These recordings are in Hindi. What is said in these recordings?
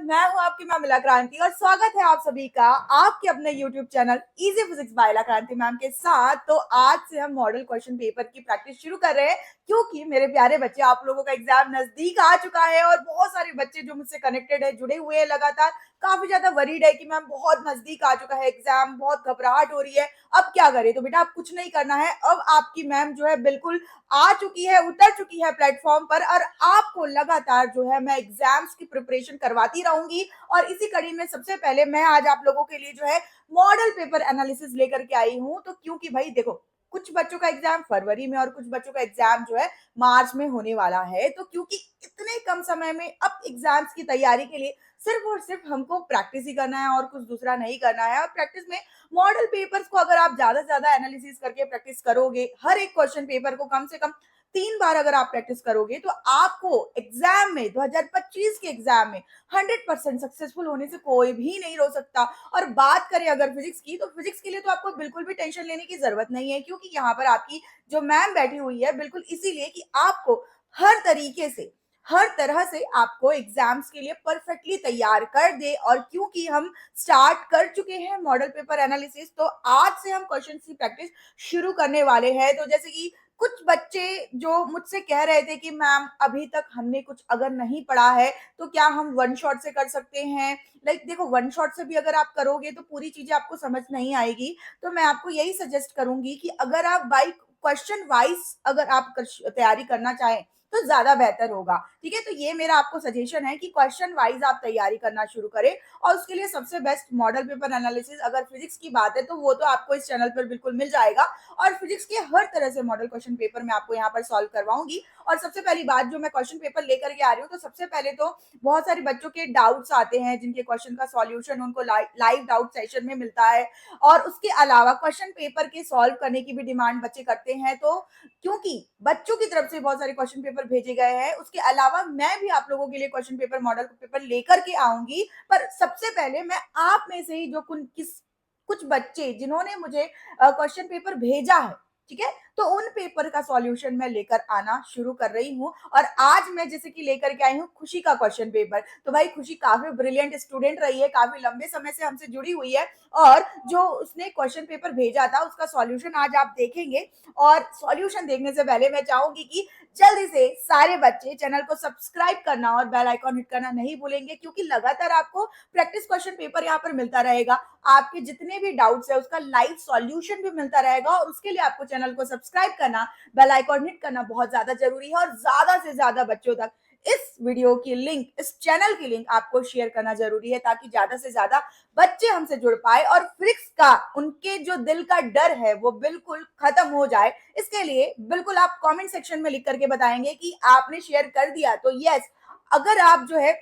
मैं हूं आपकी मैम इला क्रांति और स्वागत है आप सभी का आपके अपने YouTube channel easy physics bye इला क्रांति मैम के साथ। तो आज से हम मॉडल क्वेश्चन पेपर की प्रैक्टिस शुरू कर रहे हैं क्योंकि मेरे प्यारे बच्चे आप लोगों का एग्जाम नजदीक आ चुका है और बहुत सारे बच्चे जो मुझसे कनेक्टेड है, जुड़े हुए हैं, लगातार काफी ज्यादा वरीड है कि मैम बहुत नजदीक आ चुका है एग्जाम, बहुत घबराहट हो रही है, अब क्या करें। तो बेटा अब कुछ नहीं करना है, अब आपकी मैम जो है बिल्कुल आ चुकी है, उतर चुकी है प्लेटफॉर्म पर और आपको लगातार जो है मैं एग्जाम्स की प्रिपरेशन करवाती रहूंगी। और इसी कड़ी में सबसे पहले मैं आज आप लोगों के लिए जो है मॉडल पेपर एनालिसिस लेकर के आई हूं। तो क्योंकि भाई देखो, कुछ बच्चों का एग्जाम फरवरी में और कुछ बच्चों का एग्जाम जो है मार्च में होने वाला है, तो क्योंकि इतने कम समय में अब एग्जाम्स की तैयारी के लिए सिर्फ और सिर्फ हमको प्रैक्टिस ही करना है और कुछ दूसरा नहीं करना है। और प्रैक्टिस में मॉडल पेपर्स को अगर आप ज्यादा से ज्यादा एनालिसिस करके प्रैक्टिस करोगे, हर एक क्वेश्चन पेपर को कम से कम 3 बार अगर आप प्रैक्टिस करोगे, तो आपको एग्जाम में 2025 के एग्जाम में 100% सक्सेसफुल होने से कोई भी नहीं रोक सकता। और बात करें अगर फिजिक्स की, तो फिजिक्स के लिए तो आपको बिल्कुल भी टेंशन लेने की जरूरत नहीं है क्योंकि यहाँ पर आपकी जो मैम बैठी हुई है बिल्कुल इसीलिए कि आपको हर तरीके से, हर तरह से आपको एग्जाम्स के लिए परफेक्टली तैयार कर दे। और क्योंकि हम स्टार्ट कर चुके हैं मॉडल पेपर एनालिसिस, तो आज से हम क्वेश्चन की प्रैक्टिस शुरू करने वाले हैं। तो जैसे कि कुछ बच्चे जो मुझसे कह रहे थे कि मैम अभी तक हमने कुछ अगर नहीं पढ़ा है तो क्या हम वन शॉट से कर सकते हैं। देखो, वन शॉट से भी अगर आप करोगे तो पूरी चीजें आपको समझ नहीं आएगी। तो मैं आपको यही सजेस्ट करूंगी कि अगर आप बाई क्वेश्चन वाइज अगर आप तैयारी करना चाहें तो ज्यादा बेहतर होगा। ठीक है, तो ये मेरा आपको सजेशन है कि क्वेश्चन वाइज आप तैयारी करना शुरू करें। और उसके लिए सबसे बेस्ट मॉडल पेपर एनालिसिस, अगर फिजिक्स की बात है तो वो तो आपको इस चैनल पर बिल्कुल मिल जाएगा। और फिजिक्स के हर तरह से मॉडल क्वेश्चन पेपर मैं आपको यहाँ पर सॉल्व करवाऊंगी। और सबसे पहली बात, जो मैं क्वेश्चन पेपर लेकर के आ रही हूँ, तो सबसे पहले तो बहुत सारे बच्चों के डाउट्स आते हैं जिनके क्वेश्चन का सॉल्यूशन उनको लाइव डाउट सेशन में मिलता है। और उसके अलावा क्वेश्चन पेपर के सॉल्व करने की भी डिमांड बच्चे करते हैं। तो क्योंकि बच्चों की तरफ से बहुत सारे क्वेश्चन पेपर भेजे गए हैं, उसके अलावा मैं भी आप लोगों के लिए क्वेश्चन पेपर, मॉडल पेपर लेकर के आऊंगी। पर सबसे पहले मैं आप में से ही जो कुछ बच्चे जिन्होंने मुझे क्वेश्चन पेपर भेजा है, ठीक है, तो उन पेपर का सॉल्यूशन मैं लेकर आना शुरू कर रही हूँ। और आज मैं जैसे कि लेकर के आई हूँ खुशी का क्वेश्चन पेपर। तो भाई खुशी काफी ब्रिलियंट स्टूडेंट रही है, काफी लंबे समय से हमसे जुड़ी हुई है और जो उसने क्वेश्चन पेपर भेजा था उसका सॉल्यूशन आज आप देखेंगे। और सॉल्यूशन देखने से पहले मैं चाहूंगी कि जल्दी से सारे बच्चे चैनल को सब्सक्राइब करना और बेल आइकॉन हिट करना नहीं भूलेंगे क्योंकि लगातार आपको प्रैक्टिस क्वेश्चन पेपर यहाँ पर मिलता रहेगा। आपके जितने भी डाउट्स है उसका लाइव सॉल्यूशन भी मिलता रहेगा और उसके लिए आपको चैनल को सब्सक्राइब करना, बेल आइकॉन हिट करना बहुत ज्यादा जरूरी है। और ज्यादा से ज्यादा बच्चों तक इस वीडियो की लिंक, इस चैनल की लिंक आपको शेयर करना जरूरी है ताकि ज्यादा से ज्यादा बच्चे हमसे जुड़ पाए और फिजिक्स का उनके जो दिल का डर है वो बिल्कुल खत्म हो जाए। इसके लिए बिल्कुल आप कमेंट सेक्शन में लिख करके बताएंगे कि आपने शेयर कर दिया। तो यस, अगर आप जो है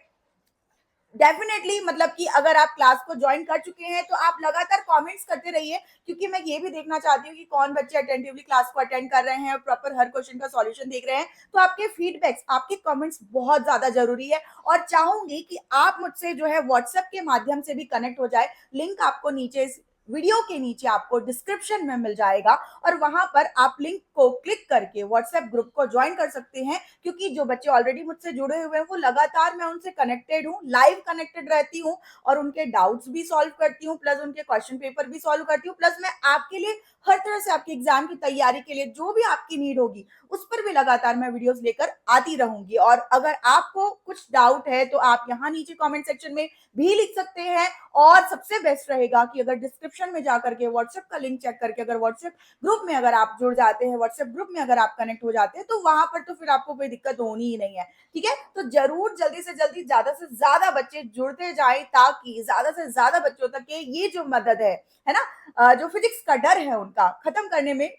डेफिनेटली, मतलब कि अगर आप क्लास को ज्वाइन कर चुके हैं तो आप लगातार कमेंट्स करते रहिए क्योंकि मैं ये भी देखना चाहती हूँ कि कौन बच्चे अटेंटिवली क्लास को अटेंड कर रहे हैं और प्रॉपर हर क्वेश्चन का सॉल्यूशन देख रहे हैं। तो आपके फीडबैक्स, आपके कमेंट्स बहुत ज्यादा जरूरी है। और चाहूंगी कि आप मुझसे जो है व्हाट्सएप के माध्यम से भी कनेक्ट हो जाए। लिंक आपको नीचे वीडियो के नीचे आपको डिस्क्रिप्शन में मिल जाएगा और वहां पर आप लिंक को क्लिक करके व्हाट्सएप ग्रुप को ज्वाइन कर सकते हैं क्योंकि जो बच्चे ऑलरेडी मुझसे जुड़े हुए हैं वो लगातार मैं उनसे कनेक्टेड हूँ, लाइव कनेक्टेड रहती हूँ और उनके डाउट्स भी सॉल्व करती हूँ, प्लस उनके क्वेश्चन पेपर भी सॉल्व करती हूँ, प्लस मैं आपके लिए हर तरह से आपके एग्जाम की तैयारी के लिए जो भी आपकी नीड होगी उस पर भी लगातार मैं वीडियोस लेकर आती रहूंगी। और अगर आपको कुछ डाउट है तो आप यहाँ नीचे कमेंट सेक्शन में भी लिख सकते हैं। और सबसे बेस्ट रहेगा कि अगर डिस्क्रिप्शन में जाकर के व्हाट्सएप का लिंक चेक करके अगर व्हाट्सएप ग्रुप में अगर आप जुड़ जाते हैं, व्हाट्सएप ग्रुप में अगर आप कनेक्ट हो जाते हैं, तो वहां पर तो फिर आपको कोई दिक्कत होनी ही नहीं है। ठीक है, तो जरूर जल्दी से जल्दी ज्यादा से ज्यादा बच्चे जुड़ते जाए ताकि ज्यादा से ज्यादा बच्चों तक के ये जो मदद है ना, जो फिजिक्स का डर है उनका खत्म करने में,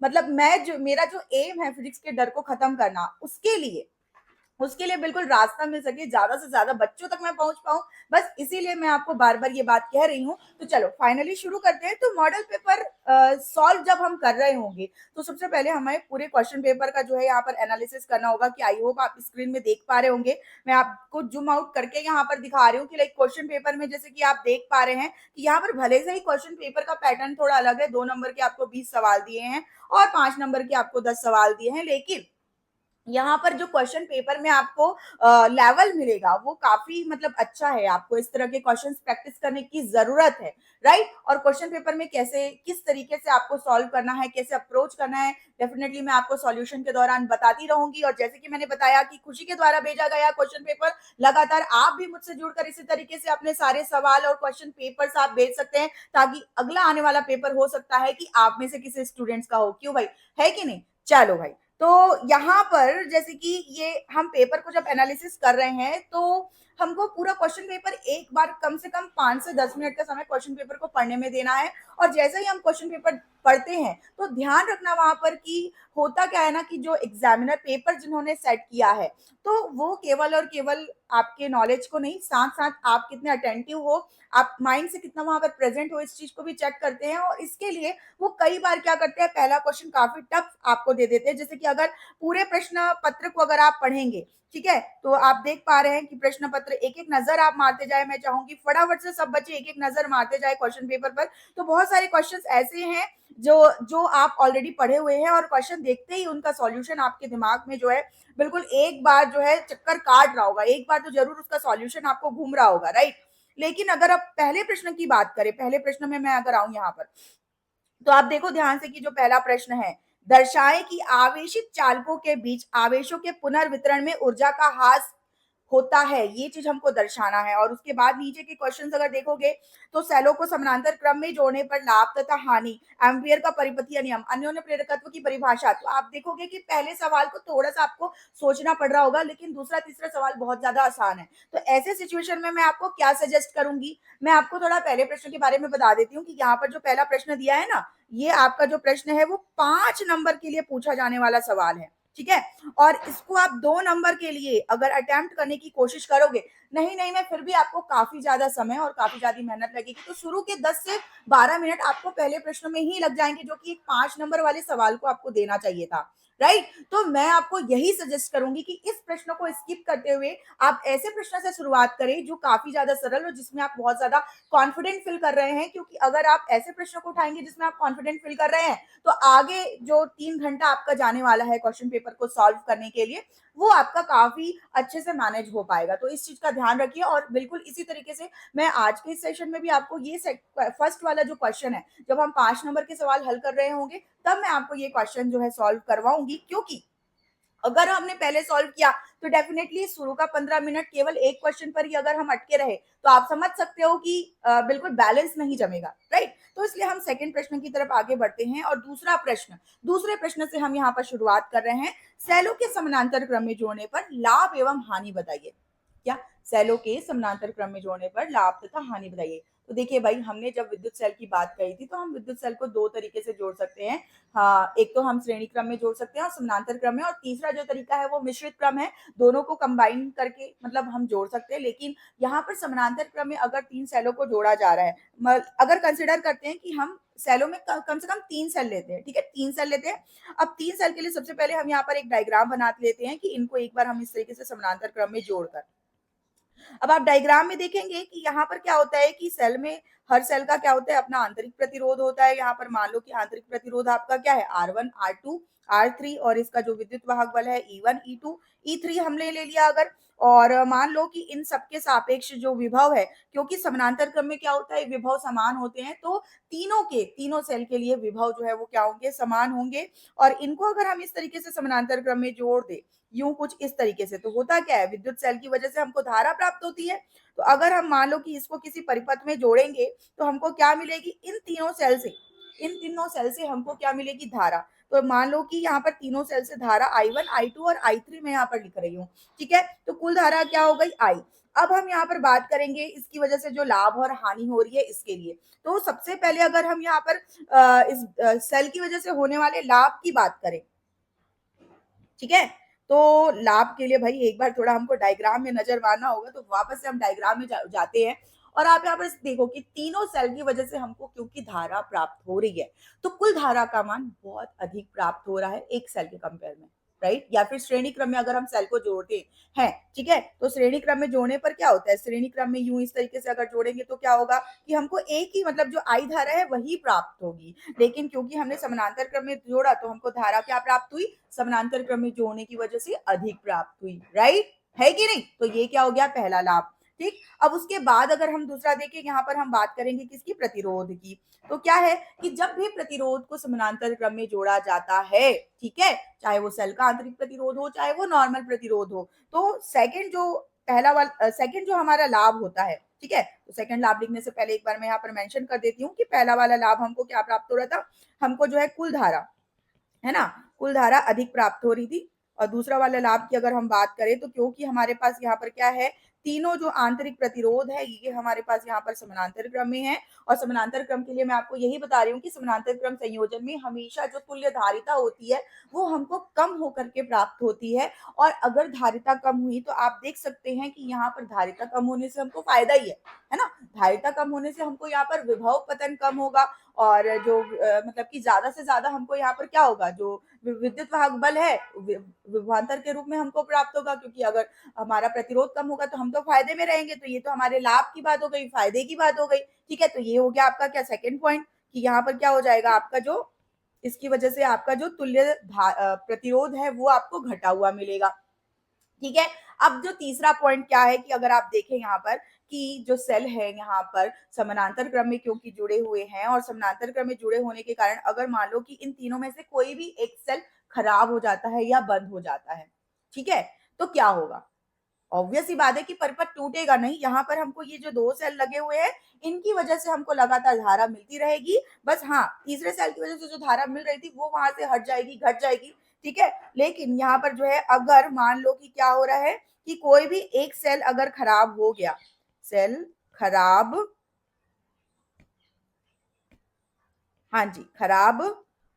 मतलब मेरा जो एम है फिजिक्स के डर को खत्म करना, उसके लिए बिल्कुल रास्ता मिल सके, ज्यादा से ज्यादा बच्चों तक मैं पहुंच पाऊं, बस इसीलिए मैं आपको बार बार ये बात कह रही हूँ। तो चलो फाइनली शुरू करते हैं। तो मॉडल पेपर सॉल्व जब हम कर रहे होंगे तो सबसे पहले हमें पूरे क्वेश्चन पेपर का जो है यहाँ पर एनालिसिस करना होगा कि आई होप आप स्क्रीन में देख पा रहे होंगे। मैं आपको जूम आउट करके यहाँ पर दिखा रही हूँ कि लाइक क्वेश्चन पेपर में जैसे कि आप देख पा रहे हैं कि यहाँ पर भले से ही क्वेश्चन पेपर का पैटर्न थोड़ा अलग है, 2 नंबर के आपको 20 सवाल दिए हैं और 5 नंबर के आपको 10 सवाल दिए हैं, लेकिन यहाँ पर जो क्वेश्चन पेपर में आपको लेवल मिलेगा वो काफी मतलब अच्छा है। आपको इस तरह के क्वेश्चंस प्रैक्टिस करने की जरूरत है, राइट। और क्वेश्चन पेपर में कैसे किस तरीके से आपको सॉल्व करना है, कैसे अप्रोच करना है, डेफिनेटली मैं आपको सॉल्यूशन के दौरान बताती रहूंगी। और जैसे कि मैंने बताया कि खुशी के द्वारा भेजा गया क्वेश्चन पेपर, लगातार आप भी मुझसे जुड़कर इसी तरीके से अपने सारे सवाल और क्वेश्चन पेपर्स आप भेज सकते हैं, ताकि अगला आने वाला पेपर हो सकता है कि आप में से किसी स्टूडेंट्स का हो। क्यों भाई, है कि नहीं? चलो भाई, तो यहाँ पर जैसे कि ये हम पेपर को जब एनालिसिस कर रहे हैं तो हमको पूरा क्वेश्चन पेपर एक बार कम से कम 5 से 10 मिनट का समय क्वेश्चन पेपर को पढ़ने में देना है। और जैसे ही हम क्वेश्चन पेपर पढ़ते हैं तो ध्यान रखना वहां पर कि होता क्या है ना, कि जो एग्जामिनर पेपर जिन्होंने सेट किया है तो वो केवल और केवल आपके नॉलेज को नहीं, साथ साथ आप कितने अटेंटिव हो, आप माइंड से कितना वहां पर प्रेजेंट हो, इस चीज को भी चेक करते हैं। और इसके लिए वो कई बार क्या करते हैं, पहला क्वेश्चन काफी टफ आपको दे देते हैं। जैसे कि अगर पूरे प्रश्न पत्र को अगर आप पढ़ेंगे, ठीक है, तो आप देख पा रहे हैं कि प्रश्न पत्र एक एक नजर आप मारते जाए। मैं चाहूंगी फटाफट से सब बच्चे एक एक नजर मारते जाए क्वेश्चन पेपर पर। तो बहुत सारे क्वेश्चंस ऐसे हैं जो जो आप ऑलरेडी पढ़े हुए हैं, और क्वेश्चन देखते ही उनका सॉल्यूशन आपके दिमाग में जो है बिल्कुल एक बार जो है चक्कर काट रहा होगा, एक बार तो जरूर उसका सॉल्यूशन आपको घूम रहा होगा, राइट। लेकिन अगर आप पहले प्रश्न की बात करें, पहले प्रश्न में मैं अगर आऊं यहाँ पर, तो आप देखो ध्यान से कि जो पहला प्रश्न है, दर्शाएं कि आवेशित चालकों के बीच आवेशों के पुनर्वितरण में ऊर्जा का ह्रास होता है, ये चीज हमको दर्शाना है। और उसके बाद नीचे के क्वेश्चंस अगर देखोगे तो सेलों को समानांतर क्रम में जोड़ने पर लाभ तथा हानि, एम्पियर का परिपथीय नियम, अन्योन्य प्रेरकत्व की परिभाषा। तो आप देखोगे कि पहले सवाल को थोड़ा सा आपको सोचना पड़ रहा होगा, लेकिन दूसरा तीसरा सवाल बहुत ज्यादा आसान है। तो ऐसे सिचुएशन में मैं आपको क्या सजेस्ट करूंगी, मैं आपको थोड़ा पहले प्रश्न के बारे में बता देती हूँ कि यहाँ पर जो पहला प्रश्न दिया है ना, ये आपका जो प्रश्न है वो 5 नंबर के लिए पूछा जाने वाला सवाल है, ठीक है। और इसको आप 2 नंबर के लिए अगर अटेम्प्ट करने की कोशिश करोगे, नहीं नहीं में फिर भी आपको काफी ज्यादा समय और काफी ज्यादा मेहनत लगेगी। तो शुरू के 10 से 12 मिनट आपको पहले प्रश्न में ही लग जाएंगे, जो कि एक 5 नंबर वाले सवाल को आपको देना चाहिए था, राइट। तो मैं आपको यही सजेस्ट करूंगी कि इस प्रश्न को स्किप करते हुए आप ऐसे प्रश्न से शुरुआत करें जो काफी ज्यादा सरल हो, जिसमें आप बहुत ज्यादा कॉन्फिडेंट फील कर रहे हैं। क्योंकि अगर आप ऐसे प्रश्न को उठाएंगे जिसमें आप कॉन्फिडेंट फील कर रहे हैं, तो आगे जो 3 घंटा आपका जाने वाला है क्वेश्चन पेपर को सॉल्व करने के लिए, वो आपका काफी अच्छे से मैनेज हो पाएगा। तो इस चीज का ध्यान रखिए। और बिल्कुल इसी तरीके से मैं आज के इस सेशन में भी आपको ये फर्स्ट वाला जो क्वेश्चन है, जब हम 5 नंबर के सवाल हल कर रहे होंगे तब मैं आपको ये क्वेश्चन जो है सॉल्व करवाऊंगी। क्योंकि अगर हमने पहले सॉल्व किया तो डेफिनेटली शुरू का 15 मिनट केवल एक क्वेश्चन पर ही अगर हम अटके रहे तो आप समझ सकते हो कि बिल्कुल बैलेंस नहीं जमेगा, राइट। तो इसलिए हम सेकंड प्रश्न की तरफ आगे बढ़ते हैं। और दूसरे प्रश्न से हम यहाँ पर शुरुआत कर रहे हैं। सेलों के समानांतर क्रम में जोड़ने पर लाभ एवं हानि बताइए। क्या? सेलों के समानांतर क्रम में जोड़ने पर लाभ तथा हानि बताइए। तो देखिए भाई, हमने जब विद्युत सेल की बात कही थी तो हम विद्युत सेल को 2 तरीके से जोड़ सकते हैं। हाँ, एक तो हम श्रेणी क्रम में जोड़ सकते हैं और समानांतर क्रम में, और तीसरा जो तरीका है वो मिश्रित क्रम है। दोनों को कंबाइन करके मतलब हम जोड़ सकते हैं। लेकिन यहाँ पर समानांतर क्रम में अगर 3 सेलों को जोड़ा जा रहा है, अगर कंसिडर करते हैं कि हम सेलों में कम से कम 3 सेल लेते हैं, ठीक है, 3 सेल लेते हैं। अब 3 सेल के लिए सबसे पहले हम यहाँ पर एक डायग्राम बना लेते हैं कि इनको एक बार हम इस तरीके से समानांतर क्रम में जोड़कर, अब आप डायग्राम में देखेंगे कि यहाँ पर क्या होता है कि सेल में हर सेल का क्या होता है, अपना आंतरिक प्रतिरोध होता है। यहाँ पर मान लो कि आंतरिक प्रतिरोध आपका क्या है, R1 R2 R3, और इसका जो विद्युत वाहक बल है E1 E2 E3 हमने ले लिया अगर। और मान लो कि इन सबके सापेक्ष जो विभव है, क्योंकि समानांतर क्रम में क्या होता है, विभव समान होते हैं, तो तीनों सेल के लिए विभव जो है वो क्या होंगे, समान होंगे। और इनको अगर हम इस तरीके से समानांतर क्रम में जोड़ दे, यूं कुछ इस तरीके से, तो होता क्या है, विद्युत सेल की वजह से हमको धारा प्राप्त होती है। तो अगर हम मान लो कि इसको किसी परिपथ में जोड़ेंगे तो हमको क्या मिलेगी, इन तीनों सेल से हमको क्या मिलेगी, धारा। तो मान लो कि यहाँ पर तीनों सेल से धारा I1 I2 और I3 मैं यहाँ पर लिख रही हूँ, ठीक है। तो कुल धारा क्या हो गई, I। अब हम यहाँ पर बात करेंगे इसकी वजह से जो लाभ और हानि हो रही है इसके लिए। तो सबसे पहले अगर हम यहाँ पर इस सेल की वजह से होने वाले लाभ की बात करें, ठीक है, तो लाभ के लिए भाई एक बार थोड़ा हमको डायग्राम में नजर मारना होगा। तो वापस से हम डायग्राम में जाते हैं। और आप यहाँ पर देखो कि तीनों सेल की वजह से हमको क्योंकि धारा प्राप्त हो रही है, तो कुल धारा का मान बहुत अधिक प्राप्त हो रहा है एक सेल के कंपेयर में। राइट, या फिर श्रेणी क्रम में अगर हम सेल को जोड़ते हैं, ठीक है, तो श्रेणी क्रम में जोड़ने पर क्या होता है, श्रेणी क्रम में यूं इस तरीके से अगर जोड़ेंगे तो क्या होगा कि हमको एक ही मतलब जो आई धारा है वही प्राप्त होगी, लेकिन क्योंकि हमने समानांतर क्रम में जोड़ा तो हमको धारा क्या प्राप्त हुई, समानांतर क्रम में जोड़ने की वजह से अधिक प्राप्त हुई, राइट, है कि नहीं। तो ये क्या हो गया, पहला लाभ। ठीक, अब उसके बाद अगर हम दूसरा देखें, यहाँ पर हम बात करेंगे किसकी, प्रतिरोध की। तो क्या है कि जब भी प्रतिरोध को समानांतर क्रम में जोड़ा जाता है, ठीक है, चाहे वो सेल का आंतरिक प्रतिरोध हो चाहे वो नॉर्मल प्रतिरोध हो, तो सेकंड जो हमारा लाभ होता है, ठीक है, तो सेकंड लाभ लिखने से पहले एक बार मैं यहाँ पर मेंशन कर देती हूँ कि पहला वाला लाभ हमको क्या प्राप्त हो रहा था, हमको जो है कुल धारा, है ना, कुल धारा अधिक प्राप्त हो रही थी। और दूसरा वाला लाभ की अगर हम बात करें तो क्योंकि हमारे पास यहाँ पर क्या है, तीनों जो आंतरिक प्रतिरोध है ये हमारे पास यहाँ पर समानांतर क्रम में है, और समानांतर क्रम के लिए मैं आपको यही बता रही हूँ कि समानांतर क्रम संयोजन में हमेशा जो तुल्य धारिता होती है वो हमको कम होकर के प्राप्त होती है। और अगर धारिता कम हुई तो आप देख सकते हैं कि यहाँ पर धारिता कम होने से हमको फायदा ही है ना, धारिता कम होने से हमको यहाँ पर विभव पतन कम होगा, और जो मतलब कि ज्यादा से ज्यादा हमको यहाँ पर क्या होगा, जो विद्युत वाहक बल है विभवांतर के रूप में हमको प्राप्त होगा, क्योंकि अगर हमारा प्रतिरोध कम होगा तो हम तो फायदे में रहेंगे। तो ये तो हमारे लाभ की बात हो गई, फायदे की बात हो गई, ठीक है। तो ये हो गया आपका क्या, सेकंड पॉइंट, कि यहाँ पर क्या हो जाएगा आपका जो, इसकी वजह से आपका जो तुल्य प्रतिरोध है वो आपको घटा हुआ मिलेगा, ठीक है। अब जो तीसरा पॉइंट क्या है कि अगर आप देखें यहाँ पर कि जो सेल है यहाँ पर समानांतर क्रम में क्योंकि जुड़े हुए हैं, और समानांतर क्रम में जुड़े होने के कारण अगर मान लो कि इन तीनों में से कोई भी एक सेल खराब हो जाता है या बंद हो जाता है, ठीक है, तो क्या होगा, ऑब्वियस ही बात है कि परपथ टूटेगा नहीं। यहाँ पर हमको ये जो दो सेल लगे हुए हैं इनकी वजह से हमको लगातार धारा मिलती रहेगी, बस हाँ तीसरे सेल की वजह से जो धारा मिल रही थी वो वहां से हट जाएगी, घट जाएगी, ठीक है। लेकिन यहाँ पर जो है अगर मान लो कि क्या हो रहा है कि कोई भी एक सेल अगर खराब हो गया, सेल खराब, हाँ जी, खराब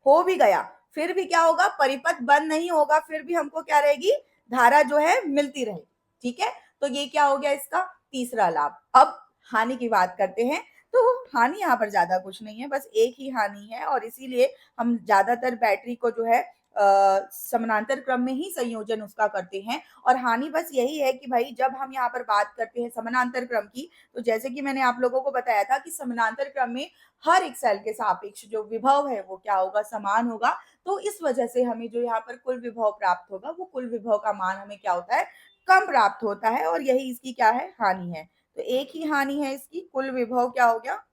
हो भी गया, फिर भी क्या होगा, परिपथ बंद नहीं होगा, फिर भी हमको क्या रहेगी, धारा जो है मिलती रहेगी, ठीक है। तो ये क्या हो गया इसका तीसरा लाभ। अब हानि की बात करते हैं, तो हानि यहाँ पर ज्यादा कुछ नहीं है, बस एक ही हानि है, और इसीलिए हम ज्यादातर बैटरी को जो है समानांतर क्रम में ही संयोजन उसका करते हैं। और हानि बस यही है कि भाई जब हम यहाँ पर बात करते हैं समानांतर क्रम की, तो जैसे कि मैंने आप लोगों को बताया था कि समानांतर क्रम में हर एक सेल के सापेक्ष जो विभव है वो क्या होगा, समान होगा। तो इस वजह से हमें जो यहाँ पर कुल विभव प्राप्त होगा वो कुल विभव का मान हमें क्या होता है, कम प्राप्त होता है, और यही इसकी क्या है, हानि है। तो एक ही हानि है इसकी, कुल विभव क्या हो गया,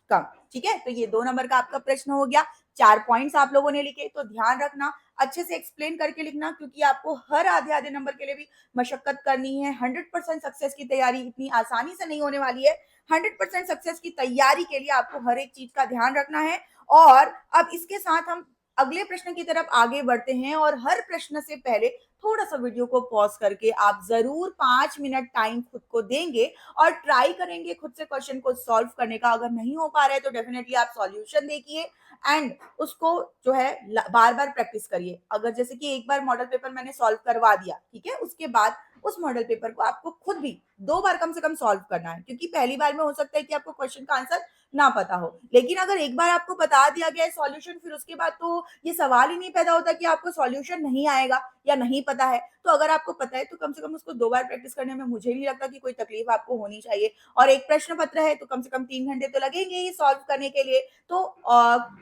कम, ठीक है। तो ये 2 नंबर का आपका प्रश्न हो गया। 4 पॉइंट्स आप लोगों ने लिखे, तो ध्यान रखना, अच्छे से एक्सप्लेन करके लिखना, क्योंकि आपको हर आधे आधे नंबर के लिए भी मशक्कत करनी है। 100% सक्सेस की तैयारी इतनी आसानी से नहीं होने वाली है। 100% सक्सेस की तैयारी के लिए आपको हर एक चीज का ध्यान रखना है। और अब इसके साथ हम अगले प्रश्न की तरफ आगे बढ़ते हैं, और हर प्रश्न से पहले थोड़ा सा वीडियो को पॉज करके आप जरूर 5 मिनट टाइम खुद को देंगे और ट्राई करेंगे खुद से क्वेश्चन को सॉल्व करने का। अगर नहीं हो पा रहा है तो डेफिनेटली आप सॉल्यूशन देखिए एंड उसको जो है बार बार प्रैक्टिस करिए। अगर जैसे कि एक बार मॉडल पेपर मैंने सॉल्व करवा दिया, ठीक है, उसके बाद उस मॉडल पेपर को आपको खुद भी 2 बार कम से कम सॉल्व करना है, क्योंकि पहली बार में हो सकता है कि आपको क्वेश्चन का आंसर ना पता हो, लेकिन अगर एक बार आपको बता दिया गया है सॉल्यूशन, फिर उसके बाद तो ये सवाल ही नहीं पैदा होता कि आपको सॉल्यूशन नहीं आएगा या नहीं पता है। तो अगर आपको पता है तो कम से कम उसको 2 बार प्रैक्टिस करने में मुझे नहीं लगता कि कोई तकलीफ आपको होनी चाहिए। और एक प्रश्न पत्र है तो कम से कम 3 घंटे तो लगेंगे ही सॉल्व करने के लिए। तो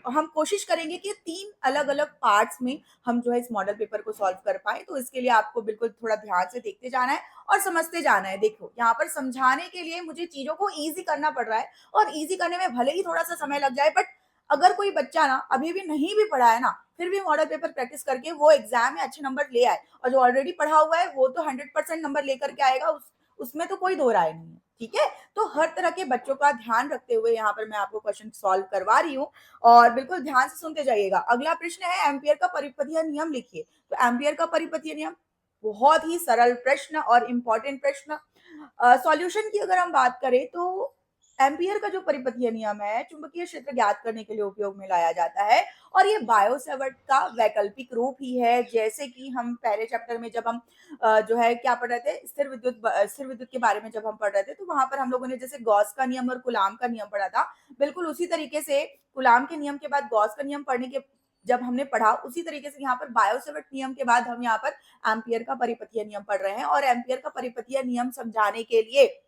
हम कोशिश करेंगे कि 3 अलग-अलग पार्ट्स में हम जो है इस मॉडल पेपर को सॉल्व कर पाए। तो इसके लिए आपको बिल्कुल थोड़ा ध्यान से देखते जाना है और समझते जाना है। देखो यहाँ पर समझाने के लिए मुझे चीजों को ईजी करना पड़ रहा है, और ईजी करने में भले ही थोड़ा सा समय लग जाए, बट अगर कोई बच्चा ना अभी भी नहीं भी पढ़ा है ना, फिर भी मॉडल पेपर प्रैक्टिस करके वो एग्जाम में अच्छे नंबर ले आए, और जो ऑलरेडी पढ़ा हुआ है वो तो 100% नंबर लेकर के आएगा, उसमें तो कोई दो राय नहीं है, ठीक है। तो हर तरह के बच्चों का ध्यान रखते हुए यहाँ पर मैं आपको क्वेश्चन सॉल्व करवा रही हूँ, और बिल्कुल ध्यान से सुनते जाइएगा। अगला प्रश्न है एम्पियर का परिपथीय नियम लिखिए। तो एम्पियर का परिपथीय नियम बहुत ही सरल प्रश्न और इंपॉर्टेंट प्रश्न। सॉल्यूशन की अगर हम बात करें तो एम्पियर का जो परिपथीय नियम है चुंबकीय क्षेत्र ज्ञात करने के लिए उपयोग में लाया जाता है, और ये बायो सेवर्ट का वैकल्पिक रूप ही है। जैसे कि हम पहले चैप्टर में जब हम जो है क्या पढ़ रहे थे, स्थिर विद्युत के बारे में जब हम पढ़ रहे थे, तो वहां पर हम लोगों ने जैसे गॉस का नियम और कुलाम का नियम पढ़ा था, बिल्कुल उसी तरीके से कुलाम के नियम के बाद गॉस का नियम पढ़ने के जब हमने पढ़ा उसी तरीके से यहाँ पर बायोसेवर्ट नियम के बाद हम यहाँ पर एम्पियर का परिपथीय नियम पढ़ रहे हैं। और एम्पियर का परिपथीय नियम समझाने के लिए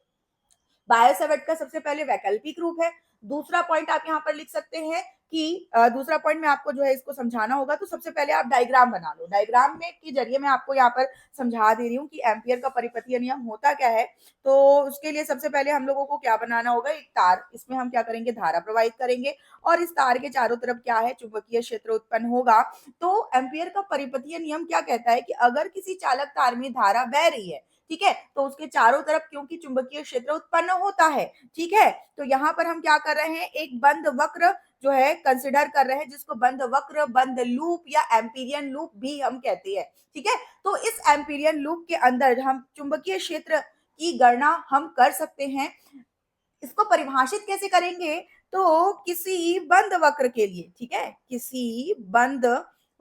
बायोसेवर्ट का सबसे पहले वैकल्पिक रूप है। दूसरा पॉइंट आप यहाँ पर लिख सकते हैं कि दूसरा पॉइंट में आपको जो है इसको समझाना होगा, तो सबसे पहले आप डायग्राम बना लो। डायग्राम में के जरिए मैं आपको यहाँ पर समझा दे रही हूँ कि एम्पियर का परिपथीय नियम होता क्या है। तो उसके लिए सबसे पहले हम लोगों को क्या बनाना होगा, एक तार, इसमें हम क्या करेंगे, धारा प्रवाहित करेंगे और इस तार के चारों तरफ क्या है, चुंबकीय क्षेत्र उत्पन्न होगा। तो एम्पियर का परिपथीय नियम क्या कहता है कि अगर किसी चालक तार में धारा बह रही है, ठीक है, तो उसके चारों तरफ क्योंकि चुंबकीय क्षेत्र उत्पन्न होता है, ठीक है, तो यहाँ पर हम क्या कर रहे हैं, एक बंद वक्र जो है कंसिडर कर रहे हैं, जिसको बंद वक्र, बंद लूप या एम्पीरियन लूप भी हम कहते हैं, ठीक है। तो इस एम्पीरियन लूप के अंदर हम चुंबकीय क्षेत्र की गणना हम कर सकते हैं। इसको परिभाषित कैसे करेंगे, तो किसी बंद वक्र के लिए, ठीक है, किसी बंद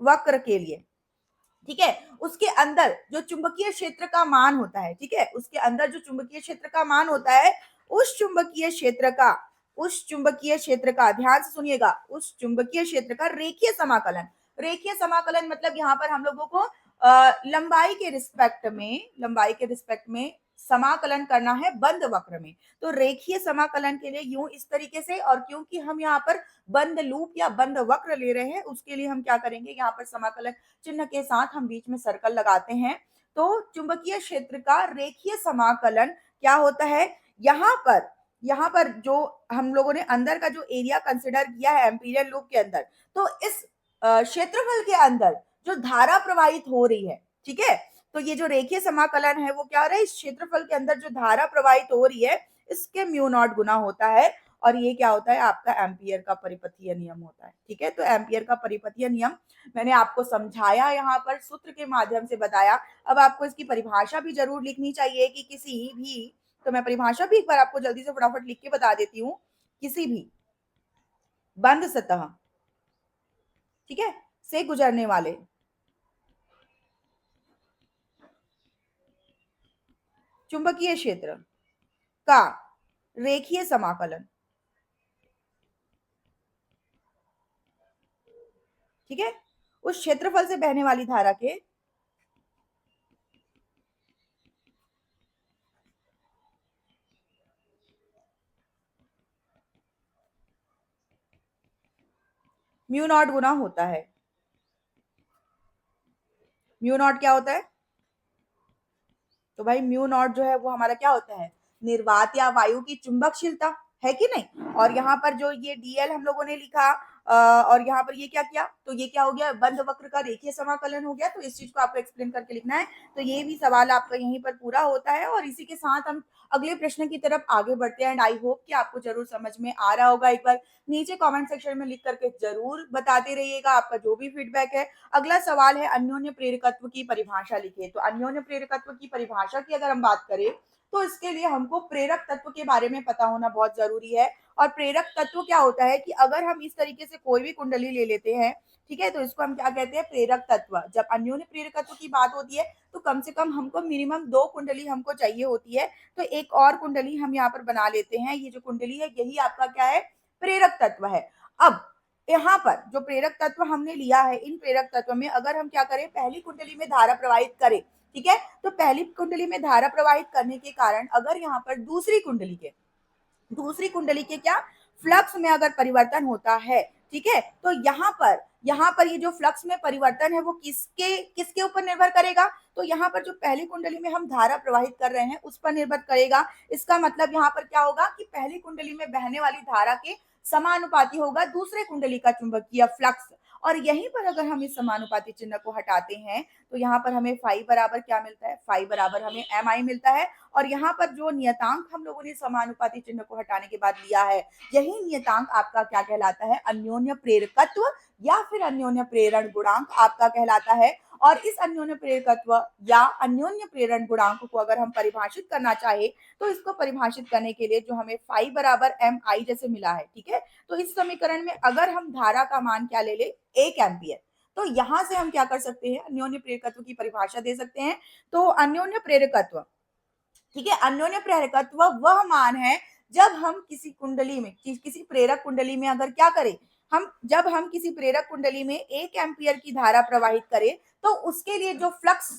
वक्र के लिए, ठीक है, उसके अंदर जो चुंबकीय क्षेत्र का मान होता है, ठीक है, उसके अंदर जो चुंबकीय क्षेत्र का मान होता है, उस चुंबकीय क्षेत्र का, उस चुंबकीय क्षेत्र का, ध्यान से सुनिएगा, उस चुंबकीय क्षेत्र का रेखीय समाकलन। रेखीय समाकलन मतलब यहाँ पर हम लोगों को लंबाई के रिस्पेक्ट में, लंबाई के रिस्पेक्ट में समाकलन करना है बंद वक्र में। तो रेखीय समाकलन के लिए यूं इस तरीके से, और क्योंकि हम यहाँ पर बंद लूप या बंद वक्र ले रहे हैं, उसके लिए हम क्या करेंगे, यहाँ पर समाकलन चिन्ह के साथ हम बीच में सर्कल लगाते हैं। तो चुंबकीय क्षेत्र का रेखीय समाकलन क्या होता है, यहाँ पर जो हम लोगों ने अंदर का जो एरिया कंसिडर किया है एम्पीरियल लूप के अंदर, तो इस क्षेत्रफल के अंदर जो धारा प्रवाहित हो रही है, ठीक है, तो ये जो रेखीय समाकलन है वो क्या हो रहा है, इस क्षेत्रफल के अंदर जो धारा प्रवाहित हो रही है इसके म्यू नॉट गुना होता है, और ये क्या होता है, आपका एम्पियर का परिपथीय नियम होता है, ठीक है। तो एम्पियर का परिपथीय नियम मैंने आपको समझाया, यहाँ पर सूत्र के माध्यम से बताया। अब आपको इसकी परिभाषा भी जरूर लिखनी चाहिए कि किसी भी, तो मैं परिभाषा भी एक बार आपको जल्दी से फटाफट लिख के बता देती हूँ। किसी भी बंद सतह, ठीक है, से गुजरने वाले चुंबकीय क्षेत्र का रेखीय समाकलन, ठीक है, उस क्षेत्रफल से बहने वाली धारा के म्यू नॉट गुना होता है। म्यू नॉट क्या होता है, तो भाई म्यू नॉट जो है वो हमारा क्या होता है, निर्वात या वायु की चुंबकशीलता, है कि नहीं। और यहाँ पर जो ये डीएल हम लोगों ने लिखा, और यहाँ पर ये क्या किया, तो ये क्या हो गया, बंद वक्र का रेखीय समाकलन हो गया। तो इस चीज को आपको एक्सप्लेन करके लिखना है। तो ये भी सवाल आपका यहीं पर पूरा होता है, और इसी के साथ हम अगले प्रश्न की तरफ आगे बढ़ते हैं। एंड आई होप कि आपको जरूर समझ में आ रहा होगा। एक बार नीचे कमेंट सेक्शन में लिख करके जरूर बताते रहिएगा आपका जो भी फीडबैक है। अगला सवाल है, अन्योन्य प्रेरकत्व की परिभाषा लिखिए। तो अन्योन्य प्रेरकत्व की परिभाषा की अगर हम बात करें, तो इसके लिए हमको प्रेरक तत्व के बारे में पता होना बहुत जरूरी है। और प्रेरक तत्व क्या होता है कि अगर हम इस तरीके से कोई भी कुंडली ले लेते हैं, ठीक है, तो इसको हम क्या कहते हैं, प्रेरक तत्व। जब अन्योन्य प्रेरकत्व की बात होती है तो कम से कम हमको मिनिमम 2 कुंडली हमको चाहिए होती है। तो एक और कुंडली हम यहाँ पर बना लेते हैं। ये जो कुंडली है यही आपका क्या है, प्रेरक तत्व है। अब यहाँ पर जो प्रेरक तत्व हमने लिया है, इन प्रेरक तत्व में अगर हम क्या करें, पहली कुंडली में धारा प्रवाहित करें, ठीक है, तो पहली कुंडली में धारा प्रवाहित करने के कारण अगर यहाँ पर दूसरी कुंडली के क्या, फ्लक्स में अगर परिवर्तन होता है, ठीक है, तो यहाँ पर ये जो फ्लक्स में परिवर्तन है वो किसके किसके ऊपर निर्भर करेगा, तो यहाँ पर जो पहली कुंडली में हम धारा प्रवाहित कर रहे हैं उस पर निर्भर करेगा। इसका मतलब यहाँ पर क्या होगा कि पहली कुंडली में बहने वाली धारा के समानुपाती होगा दूसरे कुंडली का चुंबकीय फ्लक्स। और यहीं पर अगर हम इस समानुपाती चिन्ह को हटाते हैं तो यहाँ पर हमें फाई बराबर क्या मिलता है, फाई बराबर हमें एम आई मिलता है। और यहाँ पर जो नियतांक हम लोगों ने समानुपाती चिन्ह को हटाने के बाद लिया है, यही नियतांक आपका क्या कहलाता है, अन्योन्य प्रेरकत्व या फिर अन्योन्य प्रेरण गुणांक आपका कहलाता है। और इस अन्योन्य प्रेरकत्व या अन्योन्य प्रेरण गुणांक को अगर हम परिभाषित करना चाहे, तो इसको परिभाषित करने के लिए जो हमें फाई बराबर एम आई जैसे मिला है, ठीक है, तो इस समीकरण में अगर हम धारा का मान क्या ले ले, 1 एम्पियर, तो यहां से हम क्या कर सकते हैं, अन्योन्य प्रेरकत्व की परिभाषा दे सकते हैं। तो अन्योन्य प्रेरकत्व, ठीक है, अन्योन्य प्रेरकत्व वह मान है जब हम किसी कुंडली में, किसी प्रेरक कुंडली में अगर क्या करें, जब हम किसी प्रेरक कुंडली में 1 एम्पियर की धारा प्रवाहित करें तो उसके लिए जो फ्लक्स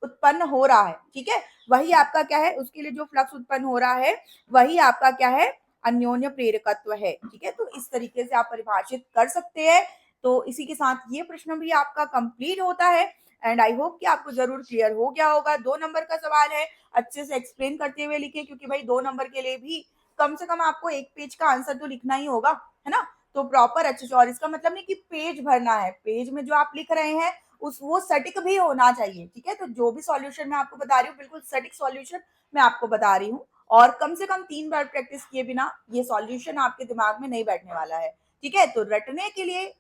उत्पन्न हो रहा है, ठीक है, वही आपका क्या है, उसके लिए जो फ्लक्स उत्पन्न हो रहा है वही आपका क्या है, अन्योन्य प्रेरकत्व है। ठीक है, तो इस तरीके से आप परिभाषित कर सकते हैं। तो इसी के साथ ये प्रश्न भी आपका कंप्लीट होता है एंड आई होप कि आपको जरूर क्लियर हो गया होगा। 2 नंबर का सवाल है, अच्छे से एक्सप्लेन करते हुए लिखे, क्योंकि भाई 2 नंबर के लिए भी कम से कम आपको 1 पेज का आंसर तो लिखना ही होगा, है ना। तो प्रॉपर अच्छे से, और इसका मतलब नहीं कि पेज भरना है, पेज में जो आप लिख रहे हैं उस वो सटीक भी होना चाहिए। ठीक है, तो जो भी सॉल्यूशन मैं आपको बता रही हूँ बिल्कुल सटीक सॉल्यूशन मैं आपको बता रही हूँ, और कम से कम 3 बार प्रैक्टिस किए बिना ये सॉल्यूशन आपके दिमाग में नहीं बैठने वाला है। ठीक है, तो रटने के लिए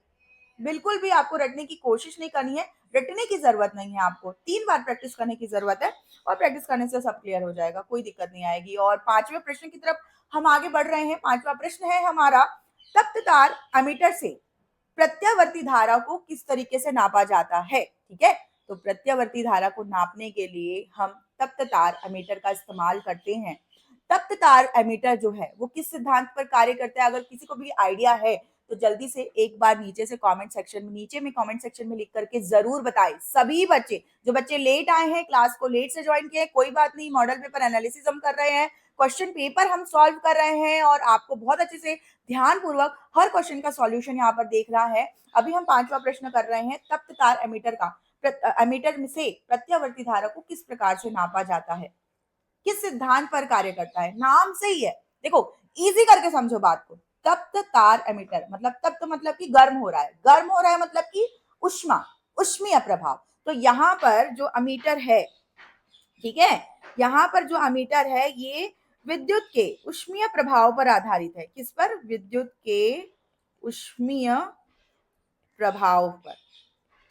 बिल्कुल भी आपको रटने की कोशिश नहीं करनी है, रटने की जरूरत नहीं है, आपको 3 बार प्रैक्टिस करने की जरूरत है, और प्रैक्टिस करने से सब क्लियर हो जाएगा, कोई दिक्कत नहीं आएगी। और 5वें प्रश्न की तरफ हम आगे बढ़ रहे हैं। 5वां प्रश्न है हमारा, तप्त तार एमीटर से प्रत्यावर्ती धारा को किस तरीके से नापा जाता है। ठीक है, तो प्रत्यावर्ती धारा को नापने के लिए हम तप्त तार एमीटर का इस्तेमाल करते हैं। तप्त तार एमीटर जो है वो किस सिद्धांत पर कार्य करता है, अगर किसी को भी आइडिया है तो जल्दी से एक बार नीचे से कमेंट सेक्शन में, नीचे में कमेंट सेक्शन में लिख करके जरूर बताएं। सभी बच्चे, जो बच्चे लेट आए हैं, क्लास को लेट से ज्वाइन किए, कोई बात नहीं, मॉडल पेपर एनालिसिस हम कर रहे हैं, क्वेश्चन पेपर हम सॉल्व कर रहे हैं, और आपको बहुत अच्छे से ध्यान पूर्वक हर क्वेश्चन का सॉल्यूशन यहाँ पर देख रहा है। अभी हम 5वां प्रश्न कर रहे हैं, तप्त तार एमीटर का, एमीटर से प्रत्यावर्ती धारा को किस प्रकार से नापा जाता है, किस सिद्धांत पर कार्य करता है, नाम से ही है। देखो, इजी करके समझो बात को। तप्त तार एमिटर मतलब, तप्त मतलब कि गर्म हो रहा है, गर्म हो रहा है मतलब कि उष्मा, उष्मीय प्रभाव। तो यहाँ पर जो अमीटर है, ठीक है, यहाँ पर जो अमीटर है ये विद्युत के उष्मीय प्रभाव पर आधारित है। किस पर? विद्युत के उष्मीय प्रभाव पर।